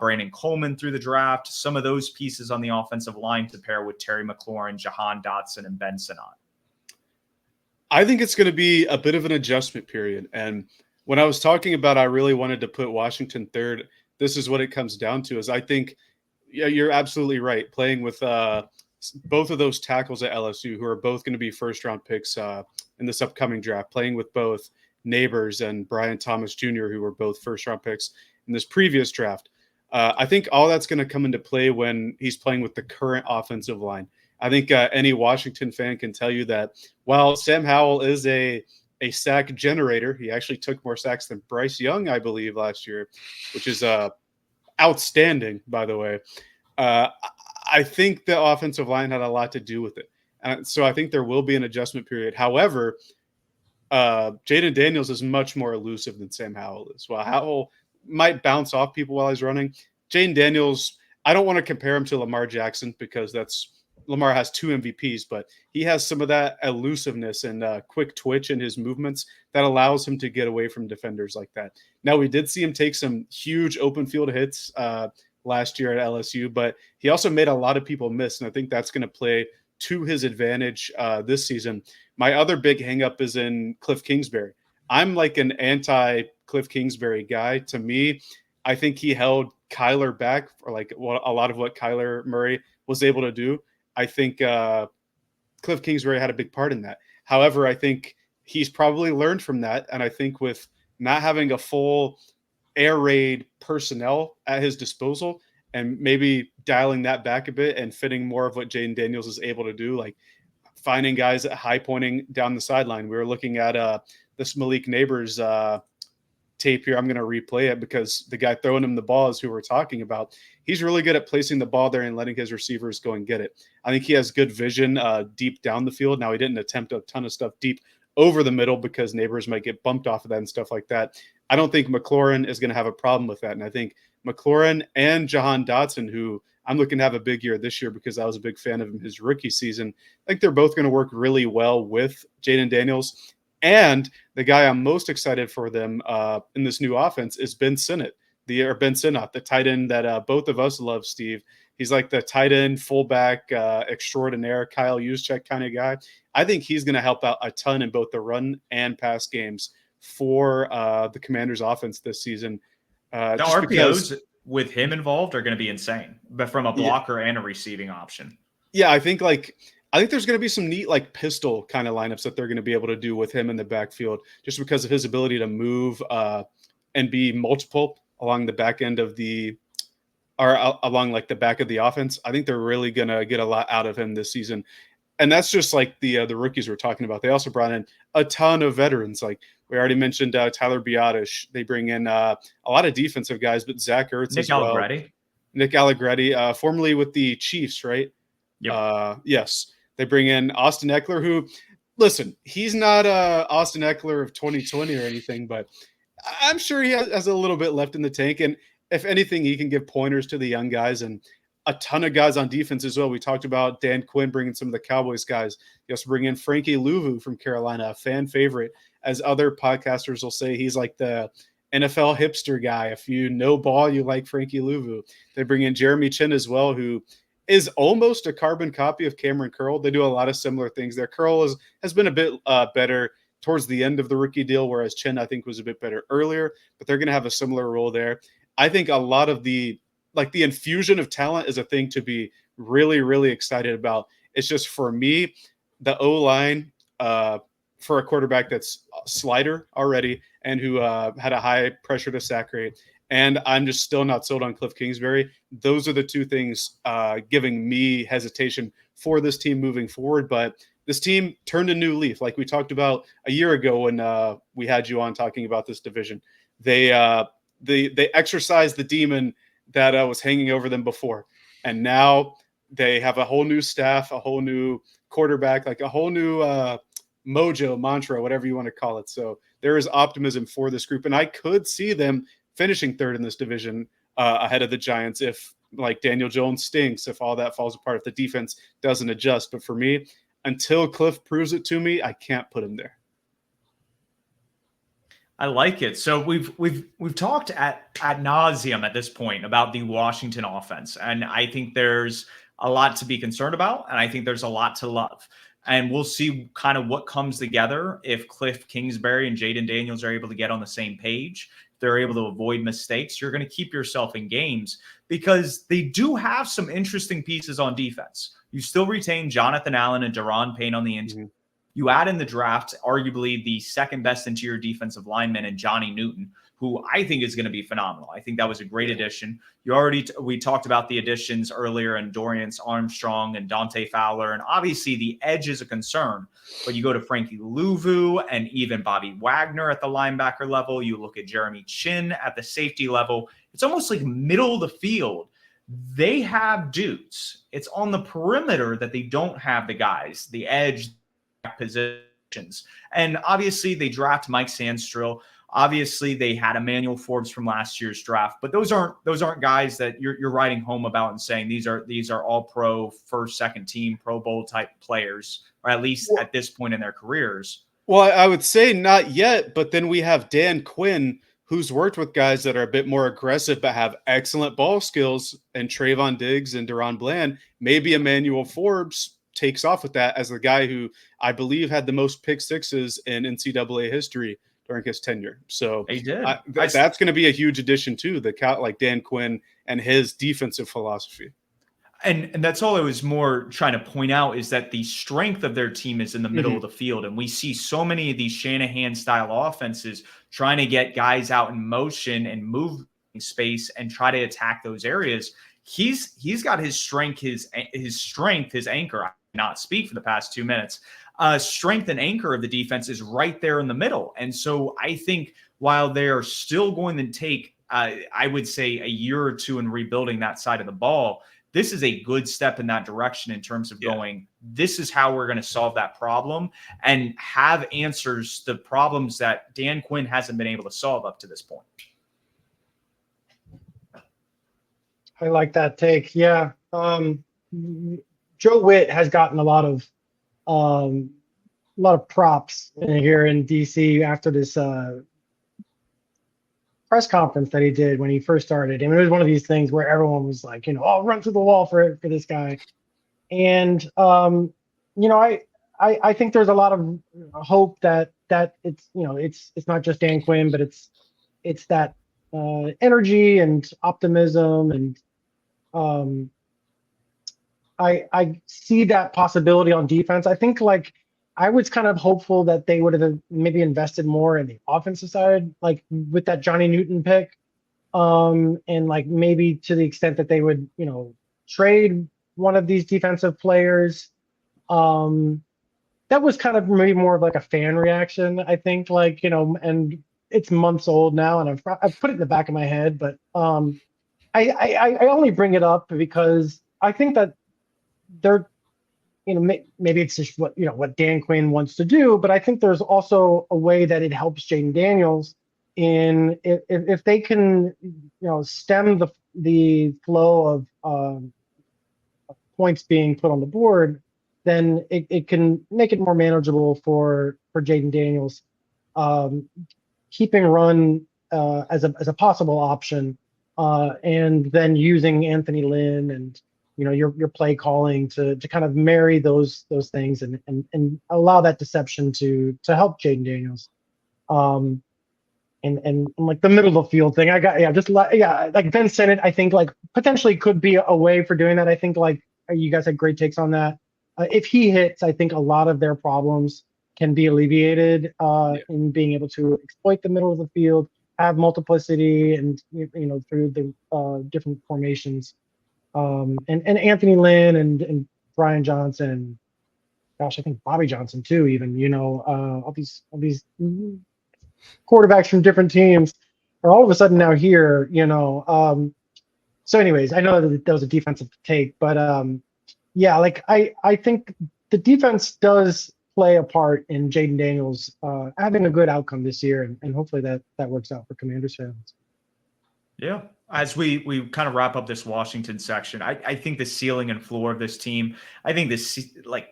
Brandon Coleman through the draft, some of those pieces on the offensive line to pair with Terry McLaurin, Jahan Dotson, and Ben Sinnott? I think it's going to be a bit of an adjustment period. And when I was talking about I really wanted to put Washington third, this is what it comes down to, is I think, yeah, you're absolutely right. Playing with both of those tackles at LSU, who are both going to be first-round picks in this upcoming draft, playing with both Neighbors and Brian Thomas Jr., who were both first-round picks in this previous draft. I think all that's going to come into play when he's playing with the current offensive line. I think any Washington fan can tell you that while Sam Howell is a sack generator, he actually took more sacks than Bryce Young, I believe, last year, which is outstanding, by the way. I think the offensive line had a lot to do with it. So I think there will be an adjustment period. However, Jaden Daniels is much more elusive than Sam Howell is. While Howell might bounce off people while he's running, Jaden Daniels, I don't want to compare him to Lamar Jackson because Lamar has 2 MVPs, but he has some of that elusiveness and quick twitch in his movements that allows him to get away from defenders like that. Now, we did see him take some huge open field hits last year at LSU, but he also made a lot of people miss, and I think that's going to play to his advantage this season. My other big hangup is in Cliff Kingsbury. I'm like an anti-Cliff Kingsbury guy. To me, I think he held Kyler back for like a lot of what Kyler Murray was able to do. I think Cliff Kingsbury had a big part in that. However, I think he's probably learned from that. And I think with not having a full air raid personnel at his disposal and maybe dialing that back a bit and fitting more of what Jaden Daniels is able to do, like finding guys at high pointing down the sideline. We were looking at this Malik Neighbors tape here. I'm going to replay it because the guy throwing him the ball is who we're talking about. He's really good at placing the ball there and letting his receivers go and get it. I think he has good vision deep down the field. Now, he didn't attempt a ton of stuff deep over the middle because neighbors might get bumped off of that and stuff like that. I don't think McLaurin is going to have a problem with that. And I think McLaurin and Jahan Dotson, who I'm looking to have a big year this year because I was a big fan of him his rookie season, I think they're both going to work really well with Jaden Daniels. And the guy I'm most excited for them in this new offense is Ben Sinnott, the tight end that both of us love, Steve. He's like the tight end, fullback extraordinaire, Kyle Juszczyk kind of guy. I think he's going to help out a ton in both the run and pass games for the Commanders' offense this season. The RPOs with him involved are going to be insane, but from a blocker and a receiving option. Yeah, I think there's going to be some neat like pistol kind of lineups that they're going to be able to do with him in the backfield, just because of his ability to move and be multiple along the back end of along like the back of the offense. I think they're really going to get a lot out of him this season. And that's just like the rookies we're talking about. They also brought in a ton of veterans. Like we already mentioned Tyler Biadasz. They bring in a lot of defensive guys, but Zach Ertz as well. Nick Allegretti, formerly with the Chiefs, right? Yep. Yes. They bring in Austin Eckler, who, listen, he's not Austin Eckler of 2020 or anything, but I'm sure he has a little bit left in the tank. And if anything, he can give pointers to the young guys and a ton of guys on defense as well. We talked about Dan Quinn bringing some of the Cowboys guys. You also bring in Frankie Louvu from Carolina, a fan favorite. As other podcasters will say, he's like the NFL hipster guy. If you know ball, you like Frankie Louvu. They bring in Jeremy Chin as well, who is almost a carbon copy of Cameron Curl. They do a lot of similar things there. Curl has been a bit better towards the end of the rookie deal, whereas Chin, I think, was a bit better earlier, but they're going to have a similar role there. I think a lot of the infusion of talent is a thing to be really, really excited about. It's just, for me, the O-line for a quarterback that's slider already and who had a high pressure to sack rate. And I'm just still not sold on Cliff Kingsbury. Those are the two things giving me hesitation for this team moving forward. But this team turned a new leaf, like we talked about a year ago when we had you on talking about this division. They exercised the demon that was hanging over them before. And now they have a whole new staff, a whole new quarterback, like a whole new mojo, mantra, whatever you want to call it. So there is optimism for this group. And I could see them finishing third in this division ahead of the Giants if like Daniel Jones stinks, if all that falls apart, if the defense doesn't adjust. But for me, until Cliff proves it to me, I can't put him there. I like it. So we've talked at nauseum at this point about the Washington offense, and I think there's a lot to be concerned about, and I think there's a lot to love. And we'll see kind of what comes together if Cliff Kingsbury and Jaden Daniels are able to get on the same page. If they're able to avoid mistakes, you're going to keep yourself in games because they do have some interesting pieces on defense. You still retain Jonathan Allen and Daron Payne on the interior. Mm-hmm. You add in the draft, arguably the second best interior defensive lineman in Johnny Newton, who I think is going to be phenomenal. I think that was a great addition. We talked about the additions earlier and Dorian Armstrong and Dante Fowler, and obviously the edge is a concern. But you go to Frankie Louvu and even Bobby Wagner at the linebacker level. You look at Jeremy Chin at the safety level. It's almost like middle of the field. They have dudes. It's on the perimeter that they don't have the guys, the edge positions. And obviously they draft Mike Sandstrill. Obviously they had Emmanuel Forbes from last year's draft, but those aren't guys that you're writing home about and saying these are all pro, first, second team, Pro Bowl type players, or at least at this point in their careers. Well, I would say not yet, but then we have Dan Quinn, who's worked with guys that are a bit more aggressive but have excellent ball skills, and Trayvon Diggs and Deron Bland. Maybe Emmanuel Forbes takes off with that as the guy who I believe had the most pick sixes in NCAA history during his tenure. So he did. That's going to be a huge addition too, like Dan Quinn and his defensive philosophy. And that's all I was more trying to point out is that the strength of their team is in the middle of the field. And we see so many of these Shanahan style offenses trying to get guys out in motion and move space and try to attack those areas. He's got his strength, his anchor. I not speak for the past 2 minutes. Strength and anchor of the defense is right there in the middle. And so I think while they're still going to take, I would say, a year or two in rebuilding that side of the ball, this is a good step in that direction in terms of going, this is how we're going to solve that problem and have answers to problems that Dan Quinn hasn't been able to solve up to this point. I like that take. Yeah. Joe Witt has gotten a lot of props here in DC after this press conference that he did when he first started. I mean, it was one of these things where everyone was like, I'll run through the wall for this guy. And I think there's a lot of hope that it's it's not just Dan Quinn, but it's that energy and optimism, and I see that possibility on defense. I think I was kind of hopeful that they would have maybe invested more in the offensive side, like with that Johnny Newton pick, and maybe to the extent that they would trade one of these defensive players. That was kind of maybe more of a fan reaction, I think, and it's months old now, and I've put it in the back of my head, but I only bring it up because I think that they're, maybe it's just what Dan Quinn wants to do, but I think there's also a way that it helps Jaden Daniels if they can, stem the flow of points being put on the board, then it can make it more manageable for Jaden Daniels, keeping run as a possible option, and then using Anthony Lynn and your play calling to kind of marry those things and allow that deception to help Jaden Daniels. And like the middle of the field thing, like Ben Sennett, I think potentially could be a way for doing that. I think you guys had great takes on that. If he hits, I think a lot of their problems can be alleviated in being able to exploit the middle of the field, have multiplicity, and through the different formations. And Anthony Lynn and Brian Johnson, gosh, I think Bobby Johnson too, even all these quarterbacks from different teams are all of a sudden now here. So anyways, I know that was a defensive take, but I think the defense does play a part in Jaden Daniels having a good outcome this year, and hopefully that works out for Commanders fans. Yeah. As we kind of wrap up this Washington section, I think the ceiling and floor of this team, I think this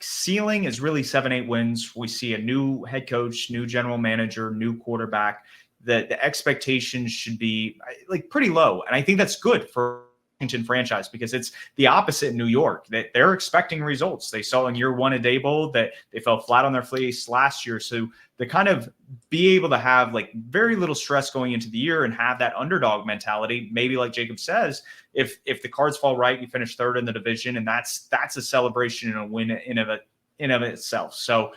ceiling is really 7-8 wins. We see a new head coach, new general manager, new quarterback. The expectations should be pretty low. And I think that's good for Washington franchise because it's the opposite in New York. That they're expecting results. They saw in year one at Daboll that they fell flat on their face last year. So to kind of be able to have very little stress going into the year and have that underdog mentality, maybe like Jacob says, if the cards fall right, you finish third in the division, and that's a celebration and a win in of itself. So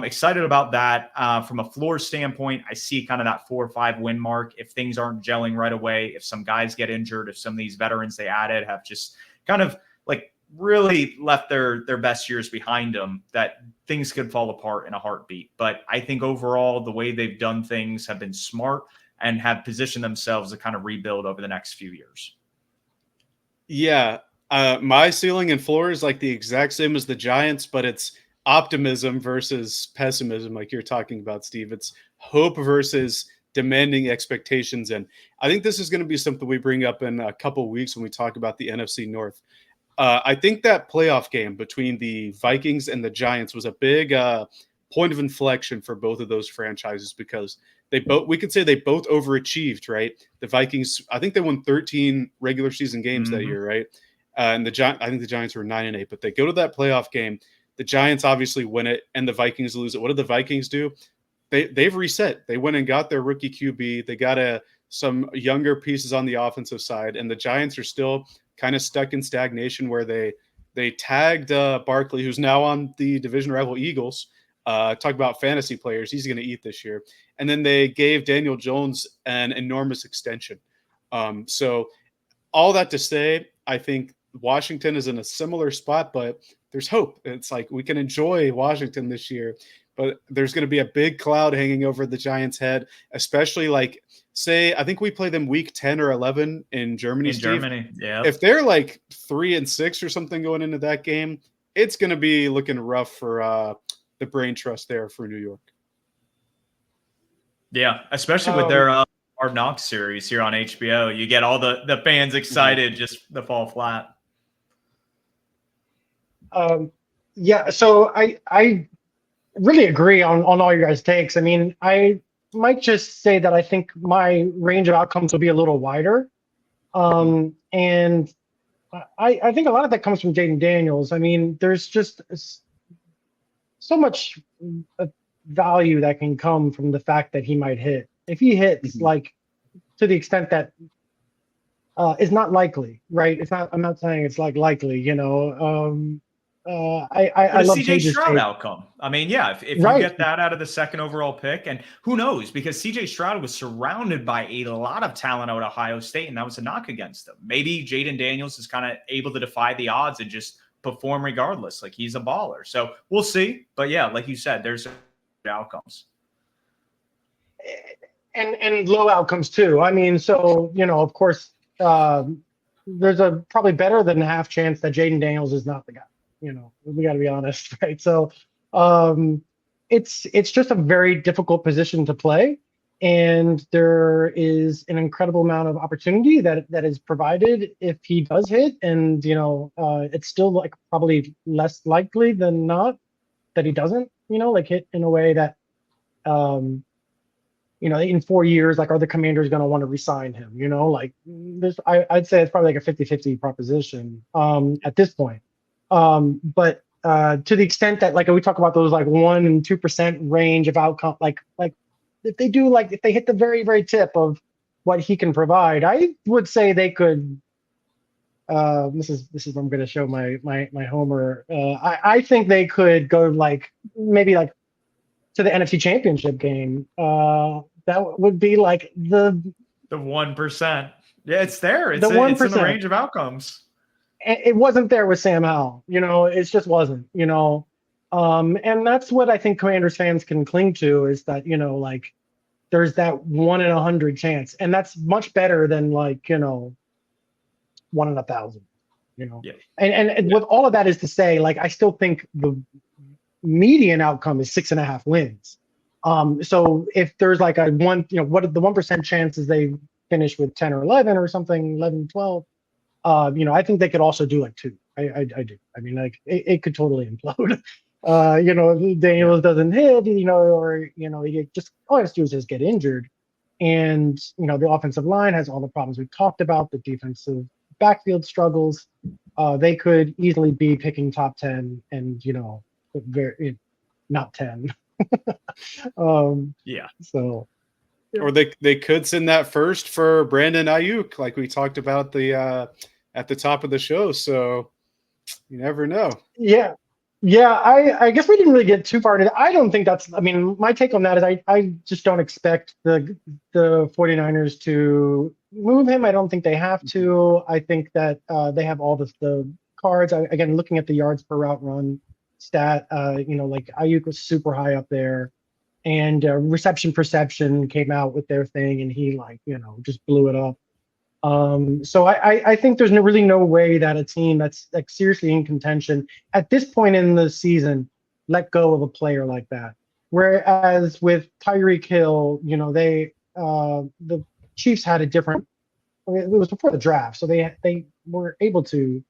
excited about that. From a floor standpoint, I see kind of that 4 or 5 win mark. If things aren't gelling right away, if some guys get injured, if some of these veterans they added have just kind of really left their best years behind them, that things could fall apart in a heartbeat. But I think overall, the way they've done things have been smart and have positioned themselves to kind of rebuild over the next few years. Yeah. My ceiling and floor is the exact same as the Giants, but it's optimism versus pessimism, like you're talking about, Steve. It's hope versus demanding expectations. And I think this is going to be something we bring up in a couple of weeks when we talk about the NFC North. I think that playoff game between the Vikings and the Giants was a big point of inflection for both of those franchises because we could say they both overachieved, right? The Vikings, I think they won 13 regular season games that year, right? And I think the Giants were 9-8, but they go to that playoff game. The Giants obviously win it, and the Vikings lose it. What did the Vikings do? They've reset. They went and got their rookie QB. They got some younger pieces on the offensive side, and the Giants are still kind of stuck in stagnation where they tagged Barkley, who's now on the division rival Eagles. Talk about fantasy players. He's going to eat this year. And then they gave Daniel Jones an enormous extension. So all that to say, I think Washington is in a similar spot, but there's hope. It's we can enjoy Washington this year but there's going to be a big cloud hanging over the Giants' head, especially like, say, I think we play them week 10 or 11 in Germany. Yeah. If they're like 3-6 or something going into that game, it's going to be looking rough for the brain trust there for New York. Yeah, especially with their Hard Knocks series here on HBO. You get all the fans excited just to fall flat. Yeah, so I really agree on all your guys' takes. I mean, I might just say that I think my range of outcomes will be a little wider. And I think a lot of that comes from Jaden Daniels. I mean, there's just so much value that can come from the fact that he might hit. If he hits, like, to the extent that is not likely, right? It's not. I'm not saying it's like likely, you know. I love CJ Cage's Stroud take. outcome. I mean, yeah, if Right. you get that out of the second overall pick, and who knows, because CJ Stroud was surrounded by a lot of talent out of Ohio State, and that was a knock against them. Maybe Jaden Daniels is kind of able to defy the odds and just perform regardless. Like, he's a baller. So we'll see. But yeah, like you said, there's outcomes. And low outcomes too. I mean, so, you know, of course, there's a probably better than half chance that Jaden Daniels is not the guy. You know, we got to be honest, right? So, it's just a very difficult position to play, and there is an incredible amount of opportunity that is provided if he does hit, and you know, it's still like probably less likely than not that he doesn't, you know, like hit in a way that, you know, in 4 years, like, are the Commanders going to want to resign him? You know, like, I'd say it's probably like a 50-50 proposition at this point. But to the extent that, like, we talk about those like 1% and 2% range of outcome, like if they hit the very, very tip of what he can provide, I would say they could. This is where I'm going to show my homer. I think they could go like maybe like to the NFC Championship game. That would be like the 1%. Yeah, it's there. It's the 1%. It's in the range of outcomes. It wasn't there with Sam Howell. You know, it just wasn't. You know, and that's what I think Commanders fans can cling to, is that, you know, like, there's that 1 in 100 chance, and that's much better than, like, you know, 1 in 1,000. You know, yeah. And with all of that is to say, like, I still think the median outcome is 6.5 wins. So if there's like a one, you know, what are the 1% chances they finish with 10 or 11 or something, 11, 12, you know, I think they could also do like 2. I do. I mean, like, it could totally implode. You know, if Daniels doesn't hit, you know, or, you know, he just, all he has to do is just get injured. And, you know, the offensive line has all the problems we've talked about, the defensive backfield struggles. They could easily be picking top 10 and, you know, very not 10. Yeah. So, or they could send that first for Brandon Ayuk, like we talked about at the top of the show. So you never know. Yeah. I guess we didn't really get too far into that. I don't think that's. I mean, my take on that is I just don't expect the 49ers to move him. I don't think they have to. I think that they have all the cards. Again, looking at the yards per route run stat, you know, like, Ayuk was super high up there, and reception perception came out with their thing, and he, like, you know, just blew it up. So I think there's really no way that a team that's like seriously in contention at this point in the season let go of a player like that. Whereas with Tyreek Hill, you know, the Chiefs had a different. It was before the draft, so they were able to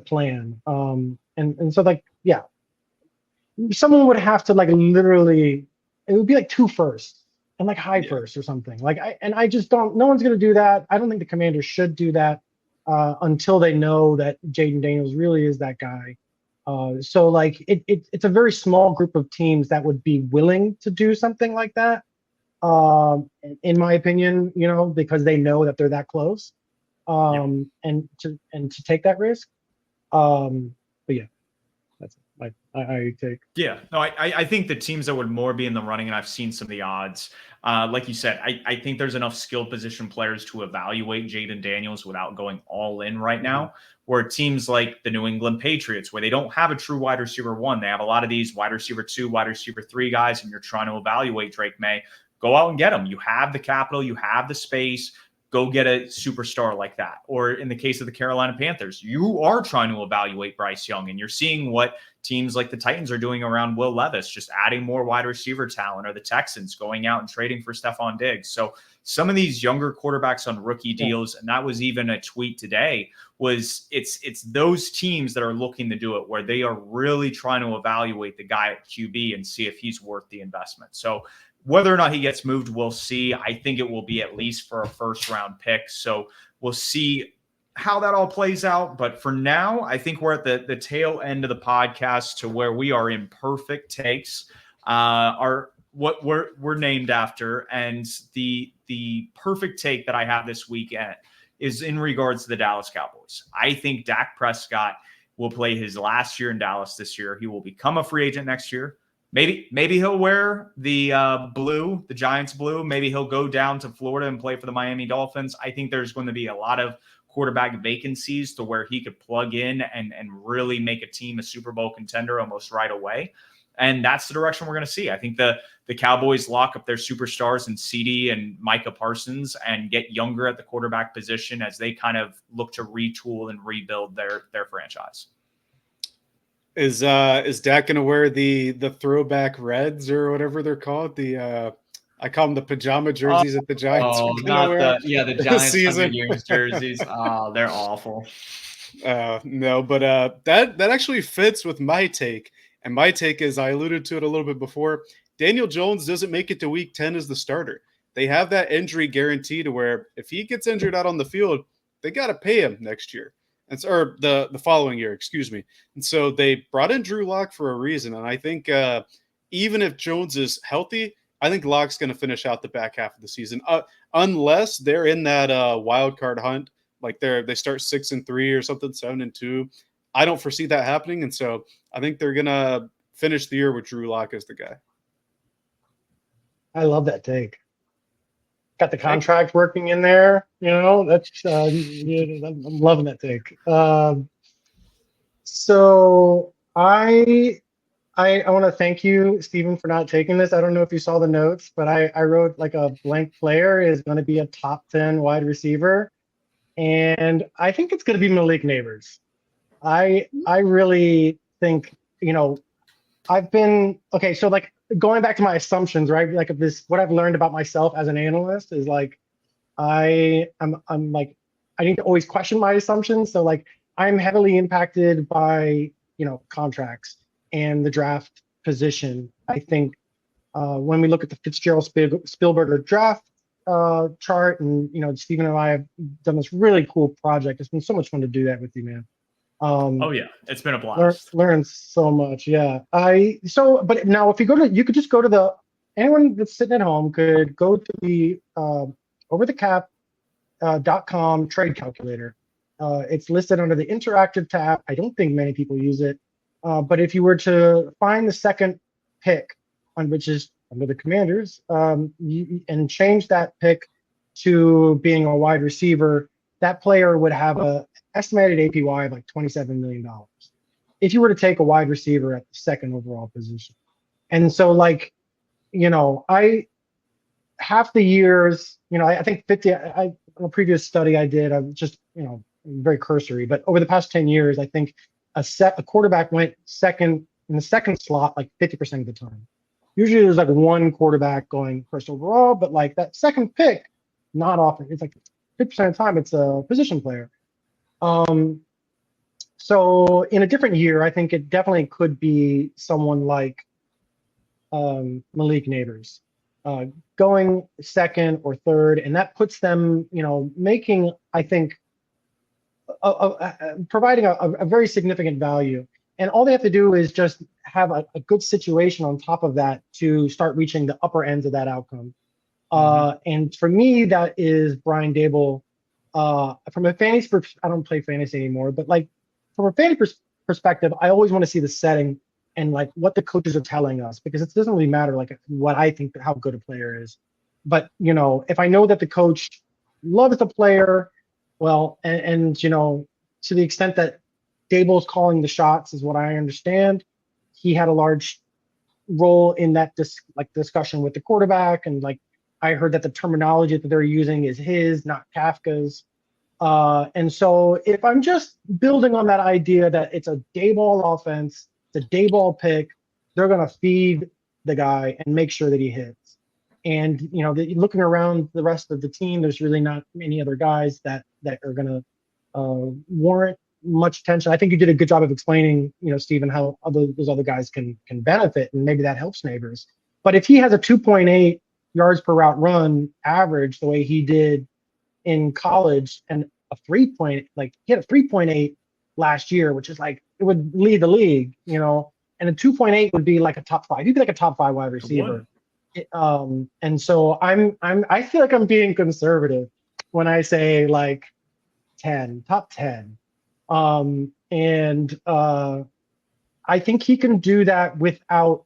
plan. And so, like, yeah, someone would have to, like, literally, it would be like 2 firsts and like high first or something. Like, I just don't. No one's going to do that. I don't think the Commanders should do that until they know that Jaden Daniels really is that guy. So, like, it's a very small group of teams that would be willing to do something like that. In my opinion, you know, because they know that they're that close, and to take that risk. But yeah, that's it. I take. Yeah, no, I think the teams that would more be in the running, and I've seen some of the odds. Like you said, I think there's enough skill position players to evaluate Jaden Daniels without going all in right now. Where teams like the New England Patriots, where they don't have a true wide receiver one, they have a lot of these wide receiver 2, wide receiver 3 guys, and you're trying to evaluate Drake May. Go out and get them. You have the capital, you have the space. Go get a superstar like that. Or in the case of the Carolina Panthers, you are trying to evaluate Bryce Young, and you're seeing what teams like the Titans are doing around Will Levis, just adding more wide receiver talent, or the Texans going out and trading for Stephon Diggs. So some of these younger quarterbacks on rookie deals, and that was even a tweet today, was it's those teams that are looking to do it, where they are really trying to evaluate the guy at QB and see if he's worth the investment. So whether or not he gets moved, we'll see. I think it will be at least for a first-round pick. So we'll see how that all plays out. But for now, I think we're at the tail end of the podcast, to where we are in Purrfect Takes, what we're named after. And the perfect take that I have this weekend is in regards to the Dallas Cowboys. I think Dak Prescott will play his last year in Dallas this year. He will become a free agent next year. Maybe he'll wear the blue, the Giants blue. Maybe he'll go down to Florida and play for the Miami Dolphins. I think there's going to be a lot of quarterback vacancies to where he could plug in and really make a team a Super Bowl contender almost right away. And that's the direction we're going to see. I think the Cowboys lock up their superstars in CD and Micah Parsons and get younger at the quarterback position as they kind of look to retool and rebuild their franchise. Is Dak gonna wear the throwback reds or whatever they're called? I call them the pajama jerseys at the Giants. Oh, not the Giants 100 years jerseys. Oh, they're awful. No, but that actually fits with my take. And my take is, I alluded to it a little bit before, Daniel Jones doesn't make it to week 10 as the starter. They have that injury guarantee to where if he gets injured out on the field, they got to pay him next year. Or the following year, excuse me. And so they brought in Drew Lock for a reason. And I think even if Jones is healthy, I think Lock's going to finish out the back half of the season, unless they're in that wild card hunt, like they start 6-3 or something, 7-2. I don't foresee that happening, and so I think they're going to finish the year with Drew Lock as the guy. I love that take. Got the contract working in there, that's I'm loving that take. So I want to thank you, Stephen, for not taking this. I don't know if you saw the notes, but I wrote like a blank player is going to be a top 10 wide receiver, and I think it's going to be Malik Neighbors. I really think, I've been okay. So like, going back to my assumptions, right? Like what I've learned about myself as an analyst is like, I'm like, I need to always question my assumptions. So like, I'm heavily impacted by, contracts and the draft position. I think when we look at the Fitzgerald-Spielberger draft chart, and, Stephen and I have done this really cool project. It's been so much fun to do that with you, man. Oh yeah, it's been a blast. Learn so much. Yeah. But now if you could just go to anyone that's sitting at home could go to the overthecap.com trade calculator. It's listed under the interactive tab. I don't think many people use it. But if you were to find the second pick, which is under the Commanders, and change that pick to being a wide receiver, that player would have a estimated APY of like $27 million if you were to take a wide receiver at the second overall position. And so like, half the years, I think 50, a previous study I did, I'm just, very cursory, but over the past 10 years, I think a quarterback went second in the second slot, like 50% of the time. Usually there's like one quarterback going first overall, but like that second pick, not often. It's like 50% of the time it's a position player. So in a different year, I think it definitely could be someone like Malik Neighbors going second or third, and that puts them, making, I think, providing a very significant value. And all they have to do is just have a good situation on top of that to start reaching the upper ends of that outcome. And for me, that is Brian Dable. From a fantasy, I don't play fantasy anymore, but like from a fantasy perspective, I always want to see the setting and like what the coaches are telling us, because it doesn't really matter like what I think how good a player is. But if I know that the coach loves the player, well, and to the extent that Dable's calling the shots is what I understand, he had a large role in that discussion with the quarterback, and like I heard that the terminology that they're using is his, not Kafka's. And so if I'm just building on that idea that it's a Dayball offense, it's a Dayball pick, they're going to feed the guy and make sure that he hits. And, looking around the rest of the team, there's really not many other guys that are going to warrant much attention. I think you did a good job of explaining, Stephen, how those other guys can benefit, and maybe that helps Neighbors. But if he has a 2.8 yards per route run average the way he did in college, and he had a 3.8 last year, which is like, it would lead the league, and a 2.8 would be like a top 5. He'd be like a top 5 wide receiver. And so I feel like I'm being conservative when I say like 10, top 10. I think he can do that without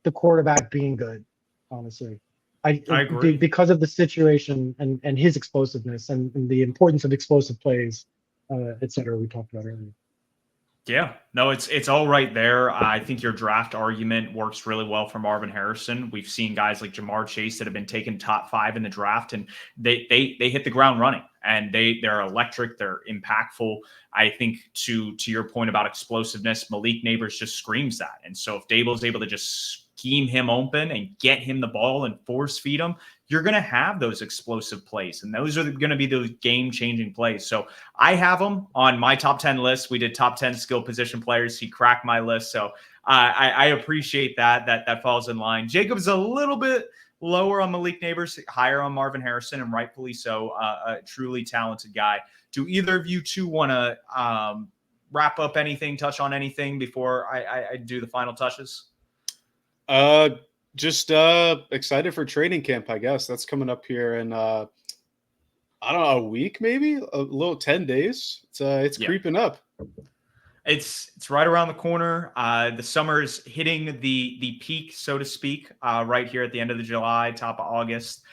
the quarterback being good, honestly. I agree. Because of the situation and his explosiveness and the importance of explosive plays, et cetera, we talked about earlier. Yeah, no, it's all right there. I think your draft argument works really well for Marvin Harrison. We've seen guys like Jamar Chase that have been taken top 5 in the draft, and they hit the ground running, and they're electric, they're impactful. I think to your point about explosiveness, Malik Neighbors just screams that. And so if Dable's able to just scheme him open and get him the ball and force feed him, you're going to have those explosive plays. And those are going to be those game-changing plays. So I have him on my top 10 list. We did top 10 skill position players. He cracked my list. So I appreciate that falls in line. Jacob's a little bit lower on Malik Neighbors, higher on Marvin Harrison, and rightfully so, a truly talented guy. Do either of you two want to wrap up anything, touch on anything before I do the final touches? Just excited for training camp, I guess. That's coming up here in I don't know, a week, maybe a little 10 days. It's creeping up. It's right around the corner. The summer is hitting the peak, so to speak, right here at the end of the July, top of August.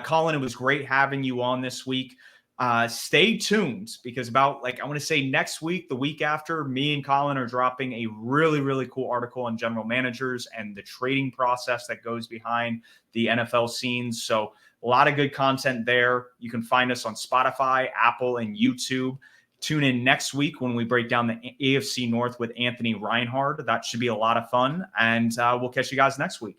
Colin, it was great having you on this week. Stay tuned, because I want to say next week, the week after, me and Colin are dropping a really, really cool article on general managers and the trading process that goes behind the NFL scenes. So a lot of good content there. You can find us on Spotify, Apple, and YouTube. Tune in next week when we break down the AFC North with Anthony Reinhard. That should be a lot of fun. And we'll catch you guys next week.